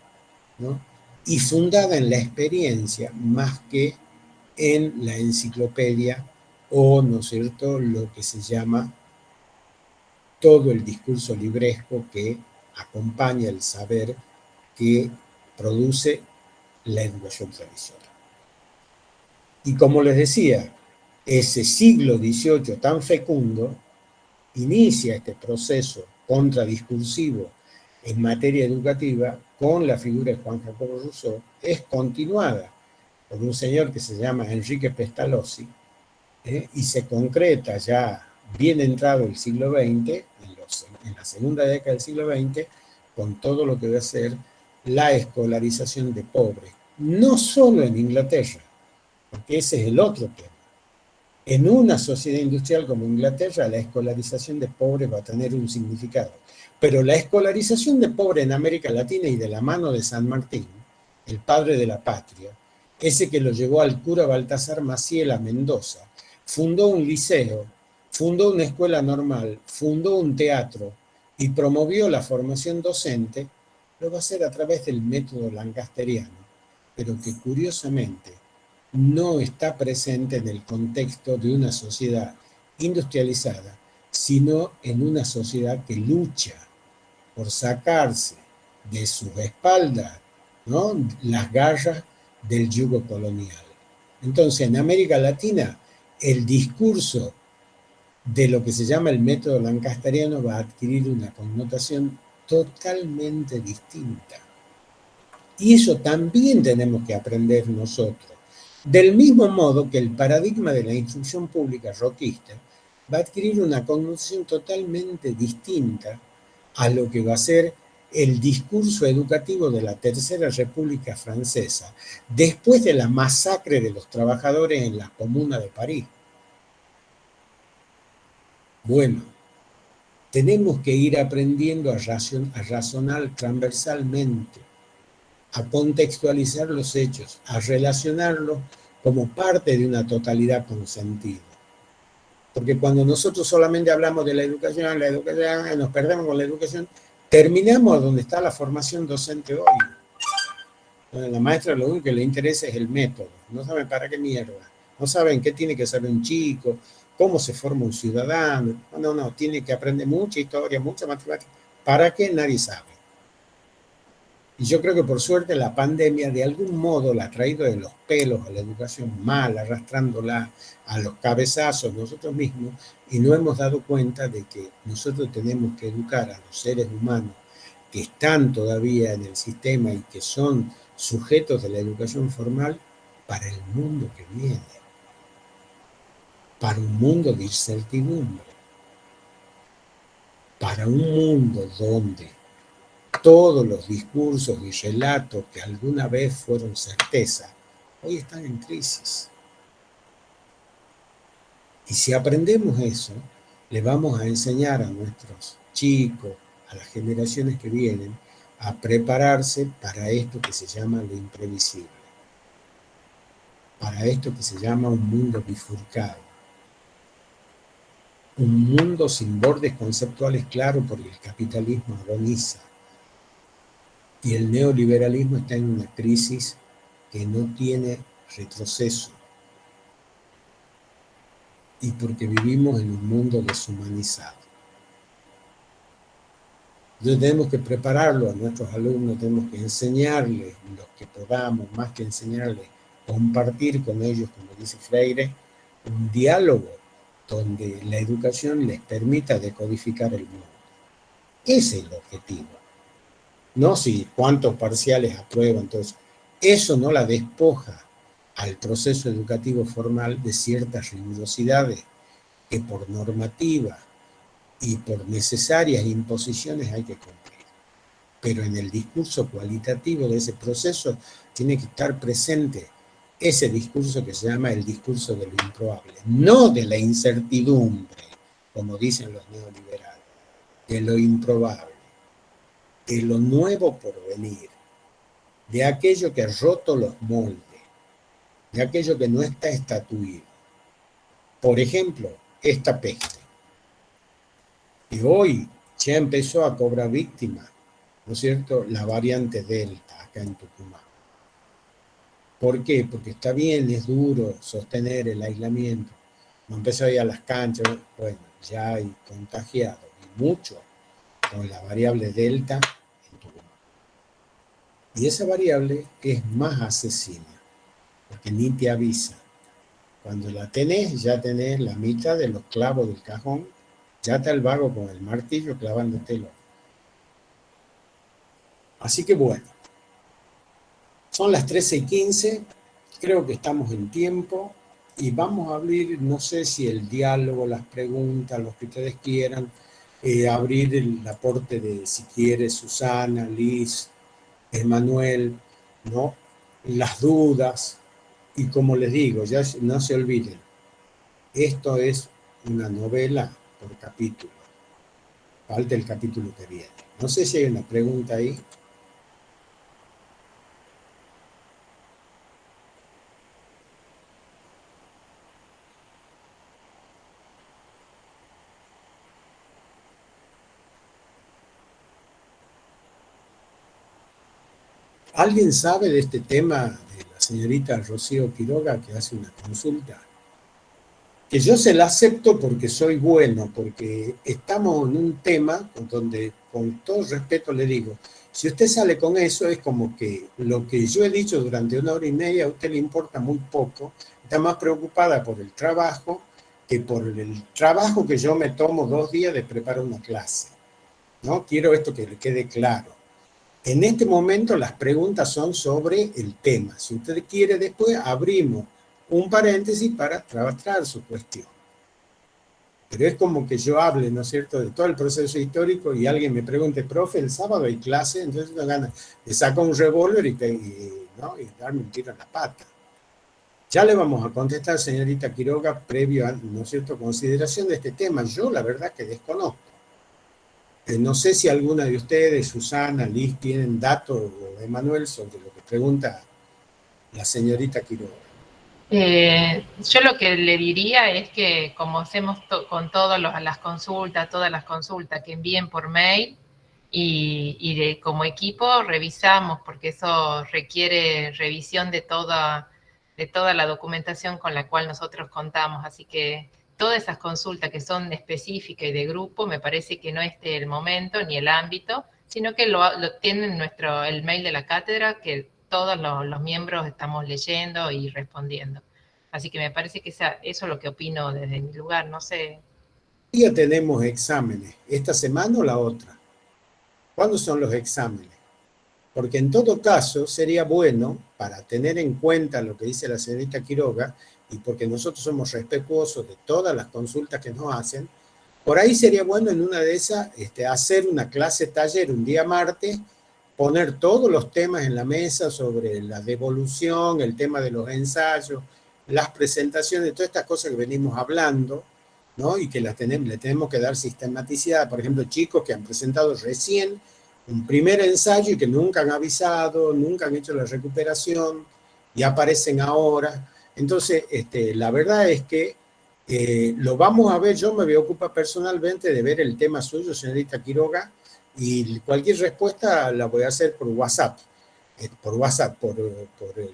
A: ¿no?, y fundada en la experiencia más que en la enciclopedia o, ¿no es cierto?, lo que se llama todo el discurso libresco que acompaña el saber que produce la educación tradicional. Y como les decía, ese siglo XVIII tan fecundo inicia este proceso contradiscursivo en materia educativa con la figura de Juan Jacobo Rousseau, es continuada por un señor que se llama Enrique Pestalozzi, y se concreta ya bien entrado el siglo XX, en la segunda década del siglo XX, con todo lo que va a ser la escolarización de pobres. No solo en Inglaterra, porque ese es el otro tema. En una sociedad industrial como Inglaterra, la escolarización de pobres va a tener un significado. Pero la escolarización de pobres en América Latina y de la mano de San Martín, el padre de la patria, ese que lo llevó al cura Baltasar Maciel a Mendoza, fundó un liceo, fundó una escuela normal, fundó un teatro y promovió la formación docente, lo va a hacer a través del método lancasteriano, pero que curiosamente no está presente en el contexto de una sociedad industrializada, sino en una sociedad que lucha por sacarse de sus espaldas, ¿no?, las garras del yugo colonial. Entonces, en América Latina, el discurso de lo que se llama el método lancasteriano va a adquirir una connotación totalmente distinta. Y eso también tenemos que aprender nosotros. Del mismo modo que el paradigma de la instrucción pública roquista va a adquirir una connotación totalmente distinta a lo que va a ser el discurso educativo de la Tercera República Francesa, después de la masacre de los trabajadores en la Comuna de París. Bueno, tenemos que ir aprendiendo a razonar transversalmente, a contextualizar los hechos, a relacionarlos como parte de una totalidad con sentido. Porque cuando nosotros solamente hablamos de la educación, nos perdemos con la educación, terminamos donde está la formación docente hoy. A la maestra lo único que le interesa es el método, no saben para qué mierda, no saben qué tiene que saber un chico, cómo se forma un ciudadano, no, tiene que aprender mucha historia, mucha matemática, ¿para qué? Nadie sabe. Y yo creo que por suerte la pandemia de algún modo la ha traído de los pelos a la educación mal, arrastrándola a los cabezazos nosotros mismos, y no hemos dado cuenta de que nosotros tenemos que educar a los seres humanos que están todavía en el sistema y que son sujetos de la educación formal para el mundo que viene, para un mundo de incertidumbre, para un mundo donde todos los discursos y relatos que alguna vez fueron certeza, hoy están en crisis. Y si aprendemos eso, le vamos a enseñar a nuestros chicos, a las generaciones que vienen, a prepararse para esto que se llama lo imprevisible, para esto que se llama un mundo bifurcado, un mundo sin bordes conceptuales claros porque el capitalismo agoniza. Y el neoliberalismo está en una crisis que no tiene retroceso. Y porque vivimos en un mundo deshumanizado. Entonces tenemos que prepararlo a nuestros alumnos, tenemos que enseñarles los que podamos, más que enseñarles, compartir con ellos, como dice Freire, un diálogo donde la educación les permita decodificar el mundo. Ese es el objetivo. No si cuántos parciales aprueban, entonces eso no la despoja al proceso educativo formal de ciertas rigurosidades que por normativa y por necesarias imposiciones hay que cumplir. Pero en el discurso cualitativo de ese proceso tiene que estar presente ese discurso que se llama el discurso de lo improbable, no de la incertidumbre, como dicen los neoliberales, de lo improbable, de lo nuevo por venir, de aquello que ha roto los moldes, de aquello que no está estatuido. Por ejemplo, esta peste. Y hoy ya empezó a cobrar víctimas, ¿no es cierto?, la variante Delta acá en Tucumán. ¿Por qué? Porque está bien, es duro sostener el aislamiento. No empezó a ir a las canchas, bueno, ya hay contagiados, y mucho, con la variable Delta en Tucumán. Y esa variable es más asesina, porque ni te avisa. Cuando la tenés, ya tenés la mitad de los clavos del cajón, ya está el vago con el martillo clavándotelo. Así que bueno, son las 13:15, creo que estamos en tiempo y vamos a abrir, no sé si el diálogo, las preguntas, lo que ustedes quieran, abrir el aporte de, si quiere, Susana, Liz, Emanuel, ¿no? Las dudas, y como les digo, ya no se olviden, esto es una novela por capítulo, falta el capítulo que viene. No sé si hay una pregunta ahí. ¿Alguien sabe de este tema de la señorita Rocío Quiroga que hace una consulta? Que yo se la acepto porque soy bueno, porque estamos en un tema donde, con todo respeto le digo, si usted sale con eso es como que lo que yo he dicho durante 1 hora y media a usted le importa muy poco, está más preocupada por el trabajo que por el trabajo que yo me tomo 2 días de preparar una clase, ¿no? Quiero esto que le quede claro. En este momento las preguntas son sobre el tema. Si usted quiere, después abrimos un paréntesis para trabajar su cuestión. Pero es como que yo hable, ¿no es cierto?, de todo el proceso histórico y alguien me pregunte, profe, el sábado hay clase, entonces me gana, le saco un revólver ¿no? y darme un tiro en la pata. Ya le vamos a contestar, señorita Quiroga, previo a, ¿no es cierto?, consideración de este tema. Yo la verdad que desconozco. No sé si alguna de ustedes, Susana, Liz, tienen datos, o Emanuel, sobre lo que pregunta la señorita Quiroga.
C: Yo lo que le diría es que como hacemos con todas las consultas, que envíen por mail y como equipo revisamos, porque eso requiere revisión de toda la documentación con la cual nosotros contamos. Así que todas esas consultas que son específicas y de grupo, me parece que no es el momento ni el ámbito, sino que lo tienen el mail de la cátedra, que todos los miembros estamos leyendo y respondiendo. Así que me parece que eso es lo que opino desde mi lugar, no sé.
A: Ya tenemos exámenes, ¿esta semana o la otra? ¿Cuándo son los exámenes? Porque en todo caso sería bueno, para tener en cuenta lo que dice la señorita Quiroga, y porque nosotros somos respetuosos de todas las consultas que nos hacen, por ahí sería bueno en una de esas hacer una clase taller un día martes, poner todos los temas en la mesa sobre la devolución, el tema de los ensayos, las presentaciones, todas estas cosas que venimos hablando, ¿no? Y que le tenemos que dar sistematicidad. Por ejemplo, chicos que han presentado recién un primer ensayo y que nunca han avisado, nunca han hecho la recuperación y aparecen ahora. Entonces, la verdad es que lo vamos a ver. Yo me voy a ocupar personalmente de ver el tema suyo, señorita Quiroga, y cualquier respuesta la voy a hacer por WhatsApp, por el,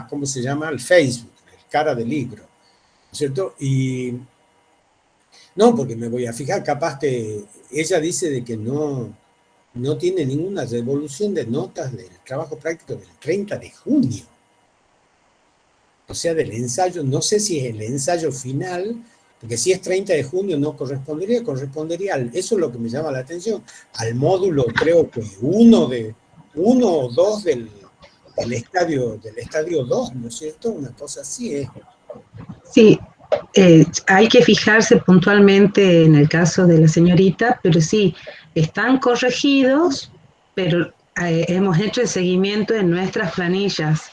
A: ¿cómo se llama? El Facebook, el cara del libro, ¿no es cierto? Y no, porque me voy a fijar, capaz que ella dice de que no tiene ninguna devolución de notas del trabajo práctico del 30 de junio. O sea, del ensayo, no sé si es el ensayo final, porque si es 30 de junio no correspondería, eso es lo que me llama la atención, al módulo creo que uno o dos del estadio 2, ¿no es cierto? Una cosa así es.
D: Sí, hay que fijarse puntualmente en el caso de la señorita, pero sí, están corregidos, pero hemos hecho el seguimiento en nuestras planillas.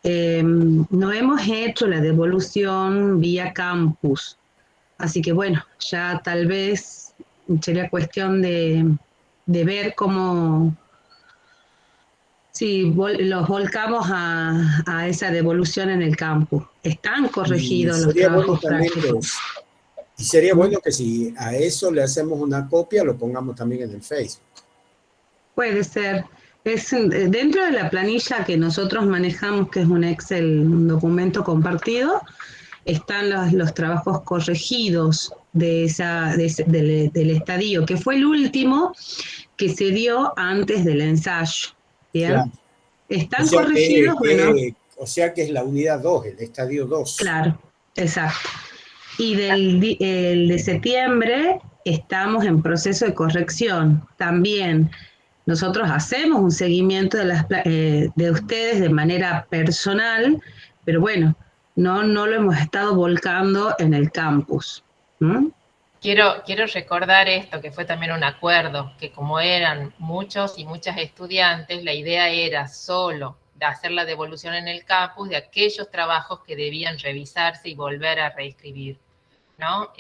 D: No hemos hecho la devolución vía campus, así que bueno, ya tal vez sería cuestión de ver cómo, si los volcamos a esa devolución en el campus. Están corregidos los trabajos prácticos.
A: Y sería bueno que si a eso le hacemos una copia, lo pongamos también en el Facebook.
D: Puede ser. Es dentro de la planilla que nosotros manejamos, que es un Excel, un documento compartido, están los trabajos corregidos del estadio, que fue el último que se dio antes del ensayo. ¿Bien? Claro. Están corregidos, bueno.
A: O sea que es la unidad 2, el estadio 2.
D: Claro, exacto. Y el de septiembre estamos en proceso de corrección. También nosotros hacemos un seguimiento de ustedes de manera personal, pero bueno, no lo hemos estado volcando en el campus. ¿Mm?
C: Quiero recordar esto, que fue también un acuerdo, que como eran muchos y muchas estudiantes, la idea era solo de hacer la devolución en el campus de aquellos trabajos que debían revisarse y volver a reescribir, ¿no?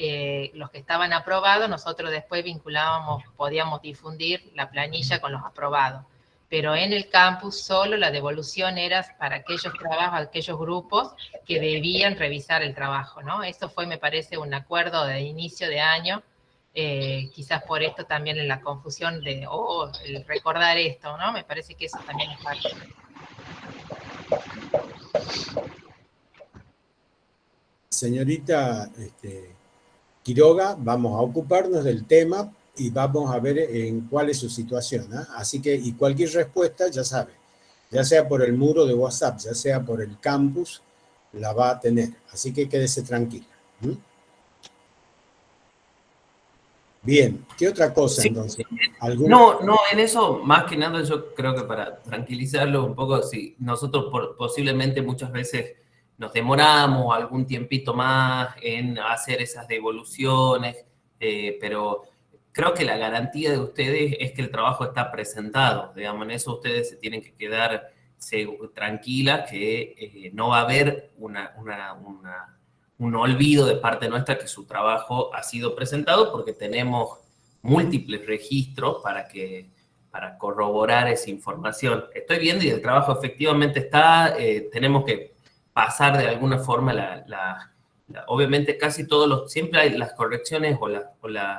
C: Los que estaban aprobados, nosotros después vinculábamos, podíamos difundir la planilla con los aprobados, pero en el campus solo la devolución era para aquellos trabajos, aquellos grupos que debían revisar el trabajo, ¿no? Eso fue, me parece, un acuerdo de inicio de año, quizás por esto también en la confusión de, el recordar esto, ¿no? Me parece que eso también es parte.
A: Señorita Quiroga, vamos a ocuparnos del tema y vamos a ver en cuál es su situación, ¿eh? Así que, y cualquier respuesta, ya sabe, ya sea por el muro de WhatsApp, ya sea por el campus, la va a tener. Así que quédese tranquila. ¿Mm? Bien, ¿qué otra cosa, sí, entonces?
B: No, en eso, más que nada, yo creo que para tranquilizarlo un poco, sí, nosotros posiblemente muchas veces nos demoramos algún tiempito más en hacer esas devoluciones, pero creo que la garantía de ustedes es que el trabajo está presentado, digamos, en eso ustedes se tienen que quedar tranquilas que no va a haber un olvido de parte nuestra que su trabajo ha sido presentado porque tenemos múltiples registros para corroborar esa información. Estoy viendo y el trabajo efectivamente está, tenemos que pasar de alguna forma obviamente casi siempre hay las correcciones o las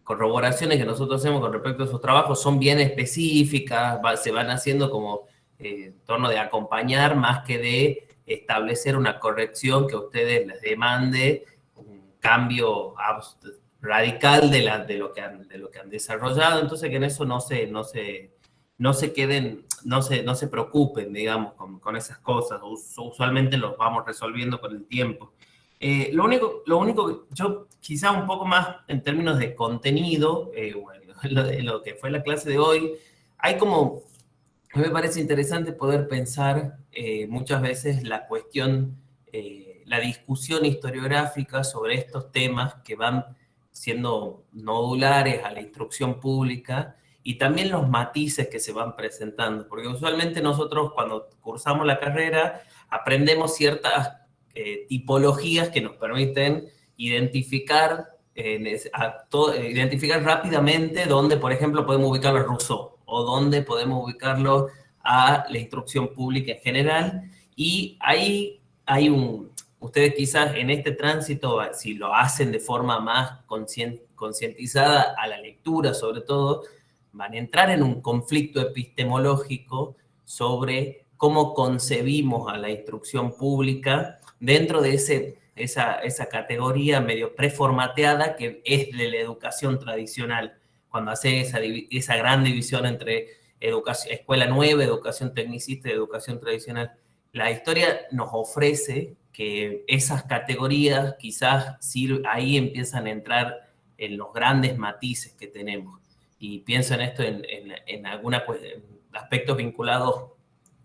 B: corroboraciones que nosotros hacemos con respecto a esos trabajos son bien específicas, se van haciendo como en torno de acompañar más que de establecer una corrección que a ustedes les demande un cambio radical de lo que han desarrollado. Entonces que en eso no se queden, no se preocupen, digamos, con esas cosas. Usualmente los vamos resolviendo con el tiempo. Lo único que yo quizá un poco más en términos de contenido, bueno, lo que fue la clase de hoy, hay como, me parece interesante poder pensar muchas veces la cuestión, la discusión historiográfica sobre estos temas que van siendo nodulares a la instrucción pública y también los matices que se van presentando, porque usualmente nosotros cuando cursamos la carrera aprendemos ciertas tipologías que nos permiten identificar rápidamente dónde, por ejemplo, podemos ubicarlo a Rousseau o dónde podemos ubicarlo a la instrucción pública en general. Y ahí hay ustedes quizás en este tránsito, si lo hacen de forma más concientizada a la lectura sobre todo, van a entrar en un conflicto epistemológico sobre cómo concebimos a la instrucción pública dentro de esa categoría medio preformateada que es de la educación tradicional, cuando hace esa gran división entre escuela nueva, educación tecnicista y educación tradicional. La historia nos ofrece que esas categorías quizás ahí empiezan a entrar en los grandes matices que tenemos. Y pienso en esto en algunos aspectos vinculados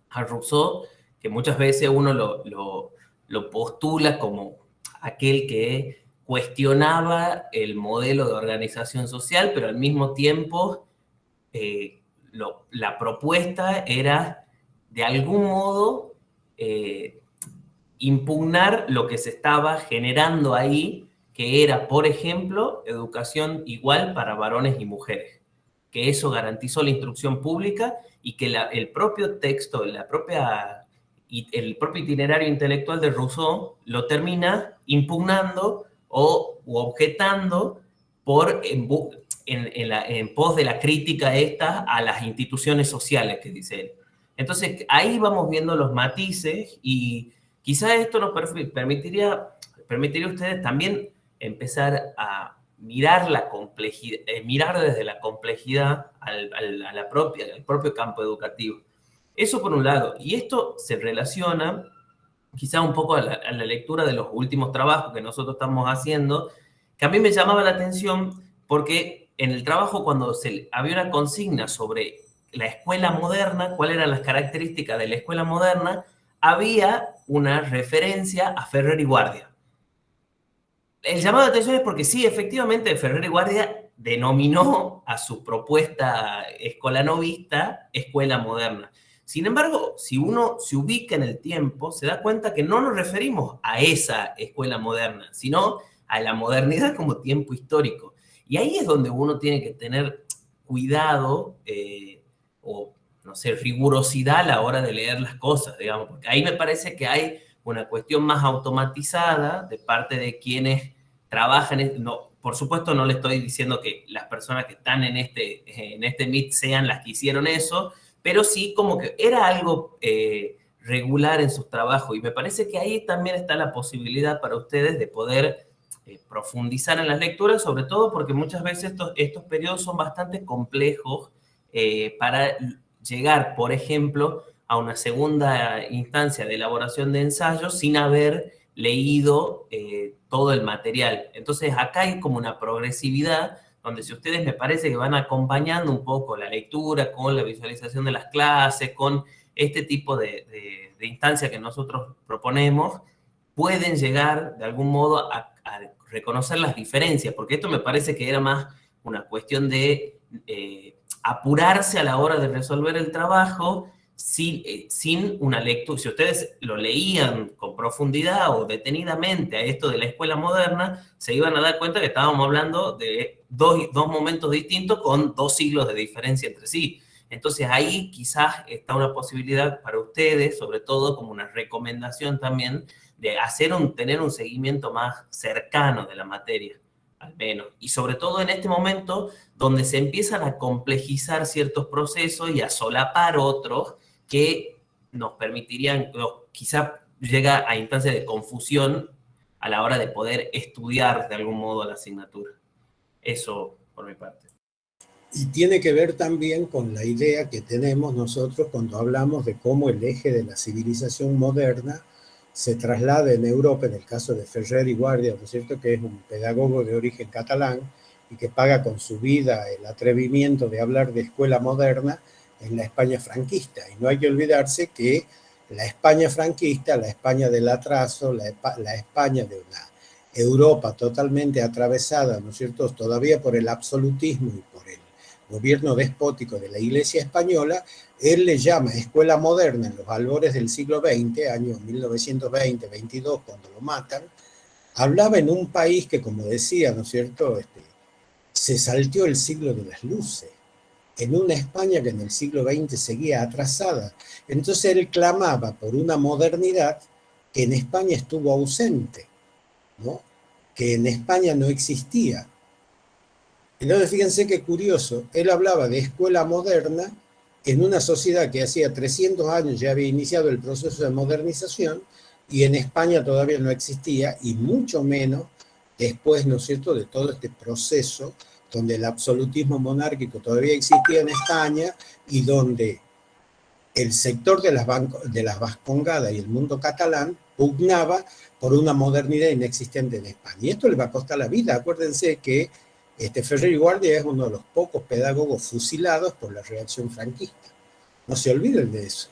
B: a Rousseau, que muchas veces uno lo postula como aquel que cuestionaba el modelo de organización social, pero al mismo tiempo la propuesta era de algún modo impugnar lo que se estaba generando ahí, que era, por ejemplo, educación igual para varones y mujeres, que eso garantizó la instrucción pública y que el propio texto, el propio itinerario intelectual de Rousseau lo termina impugnando u objetando en pos de la crítica esta a las instituciones sociales que dice él. Entonces, ahí vamos viendo los matices y quizás esto nos permitiría a ustedes también empezar a mirar la complejidad, mirar desde la complejidad al propio campo educativo. Eso por un lado. Y esto se relaciona quizá un poco a la lectura de los últimos trabajos que nosotros estamos haciendo, que a mí me llamaba la atención porque en el trabajo cuando había una consigna sobre la escuela moderna, cuáles eran las características de la escuela moderna, había una referencia a Ferrer y Guardia. El llamado de atención es porque sí, efectivamente, Ferrer y Guardia denominó a su propuesta escolanovista escuela moderna. Sin embargo, si uno se ubica en el tiempo, se da cuenta que no nos referimos a esa escuela moderna, sino a la modernidad como tiempo histórico. Y ahí es donde uno tiene que tener cuidado o, no sé, rigurosidad a la hora de leer las cosas, digamos, porque ahí me parece que hay una cuestión más automatizada de parte de quienes trabajan. No, por supuesto, no le estoy diciendo que las personas que están en este Meet sean las que hicieron eso, pero sí como que era algo regular en sus trabajos. Y me parece que ahí también está la posibilidad para ustedes de poder profundizar en las lecturas, sobre todo porque muchas veces estos periodos son bastante complejos para llegar, por ejemplo, a una segunda instancia de elaboración de ensayos sin haber leído todo el material. Entonces acá hay como una progresividad donde si ustedes me parece que van acompañando un poco la lectura con la visualización de las clases, con este tipo de instancia que nosotros proponemos, pueden llegar de algún modo a reconocer las diferencias, porque esto me parece que era más una cuestión de apurarse a la hora de resolver el trabajo sin una lectura. Si ustedes lo leían con profundidad o detenidamente a esto de la escuela moderna, se iban a dar cuenta que estábamos hablando de dos momentos distintos con 2 siglos de diferencia entre sí. Entonces ahí quizás está una posibilidad para ustedes, sobre todo como una recomendación también, de tener un seguimiento más cercano de la materia, al menos. Y sobre todo en este momento donde se empiezan a complejizar ciertos procesos y a solapar otros que nos permitirían, quizá llega a instancias de confusión a la hora de poder estudiar de algún modo la asignatura. Eso por mi parte.
A: Y tiene que ver también con la idea que tenemos nosotros cuando hablamos de cómo el eje de la civilización moderna se traslada en Europa, en el caso de Ferrer y Guardia, ¿no es cierto?, que es un pedagogo de origen catalán y que paga con su vida el atrevimiento de hablar de escuela moderna en la España franquista. Y no hay que olvidarse que la España franquista, la España del atraso, la España de una Europa totalmente atravesada, ¿no es cierto?, todavía por el absolutismo y por el gobierno despótico de la Iglesia española, él le llama escuela moderna en los albores del siglo XX, años 1920-22, cuando lo matan. Hablaba en un país que, como decía, ¿no es cierto?, se salteó el siglo de las luces, en una España que en el siglo XX seguía atrasada. Entonces él clamaba por una modernidad que en España estuvo ausente, ¿no?, que en España no existía. Entonces fíjense qué curioso, él hablaba de escuela moderna en una sociedad que hacía 300 años ya había iniciado el proceso de modernización y en España todavía no existía, y mucho menos después, ¿no es cierto?, de todo este proceso donde el absolutismo monárquico todavía existía en España y donde el sector de las Vascongadas y el mundo catalán pugnaba por una modernidad inexistente en España. Y esto le va a costar la vida. Acuérdense que Ferrer y Guardia es uno de los pocos pedagogos fusilados por la reacción franquista. No se olviden de eso.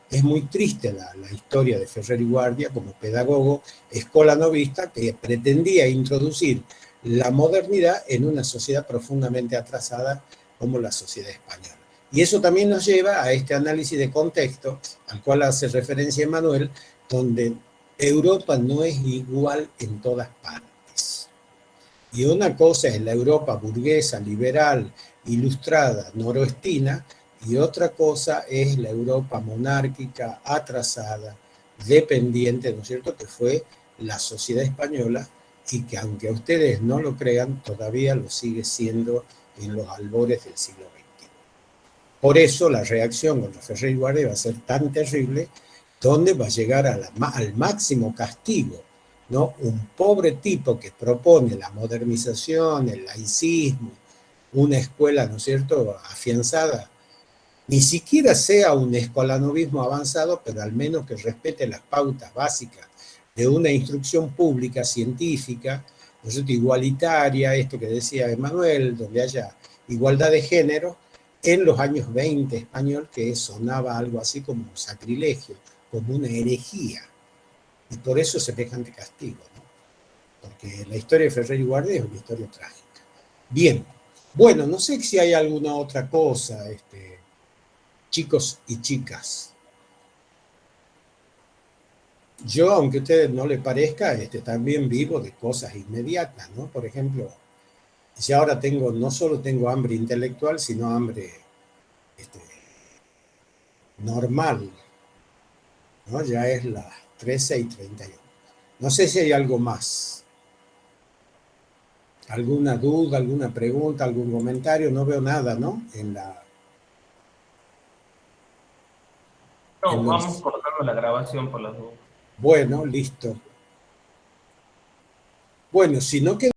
A: Es muy triste la historia de Ferrer y Guardia como pedagogo escolanovista que pretendía introducir la modernidad en una sociedad profundamente atrasada como la sociedad española. Y eso también nos lleva a este análisis de contexto al cual hace referencia Emmanuel, donde Europa no es igual en todas partes. Y una cosa es la Europa burguesa, liberal, ilustrada, noroestina, y otra cosa es la Europa monárquica, atrasada, dependiente, ¿no es cierto?, que fue la sociedad española y que, aunque ustedes no lo crean, todavía lo sigue siendo en los albores del siglo XX. Por eso la reacción contra Ferrer y Guardia va a ser tan terrible, donde va a llegar al máximo castigo, ¿no? Un pobre tipo que propone la modernización, el laicismo, una escuela, ¿no es cierto?, afianzada, ni siquiera sea un escolanovismo avanzado, pero al menos que respete las pautas básicas de una instrucción pública, científica, ¿no es cierto?, igualitaria, esto que decía Emmanuel, donde haya igualdad de género, en los años 20 español, que sonaba algo así como un sacrilegio, como una herejía. Y por eso semejante castigo, ¿no? porque la historia de Ferrer y Guardia es una historia trágica. Bien, bueno, no sé si hay alguna otra cosa, chicos y chicas. Yo, aunque a ustedes no les parezca, también vivo de cosas inmediatas, ¿no? Por ejemplo, si ahora no solo tengo hambre intelectual, sino hambre normal, ¿no? Ya es las 13:31. No sé si hay algo más. ¿Alguna duda, alguna pregunta, algún comentario? No veo nada, ¿no?
B: No, vamos cortando la grabación por las dudas.
A: Bueno, listo. Bueno, si no queda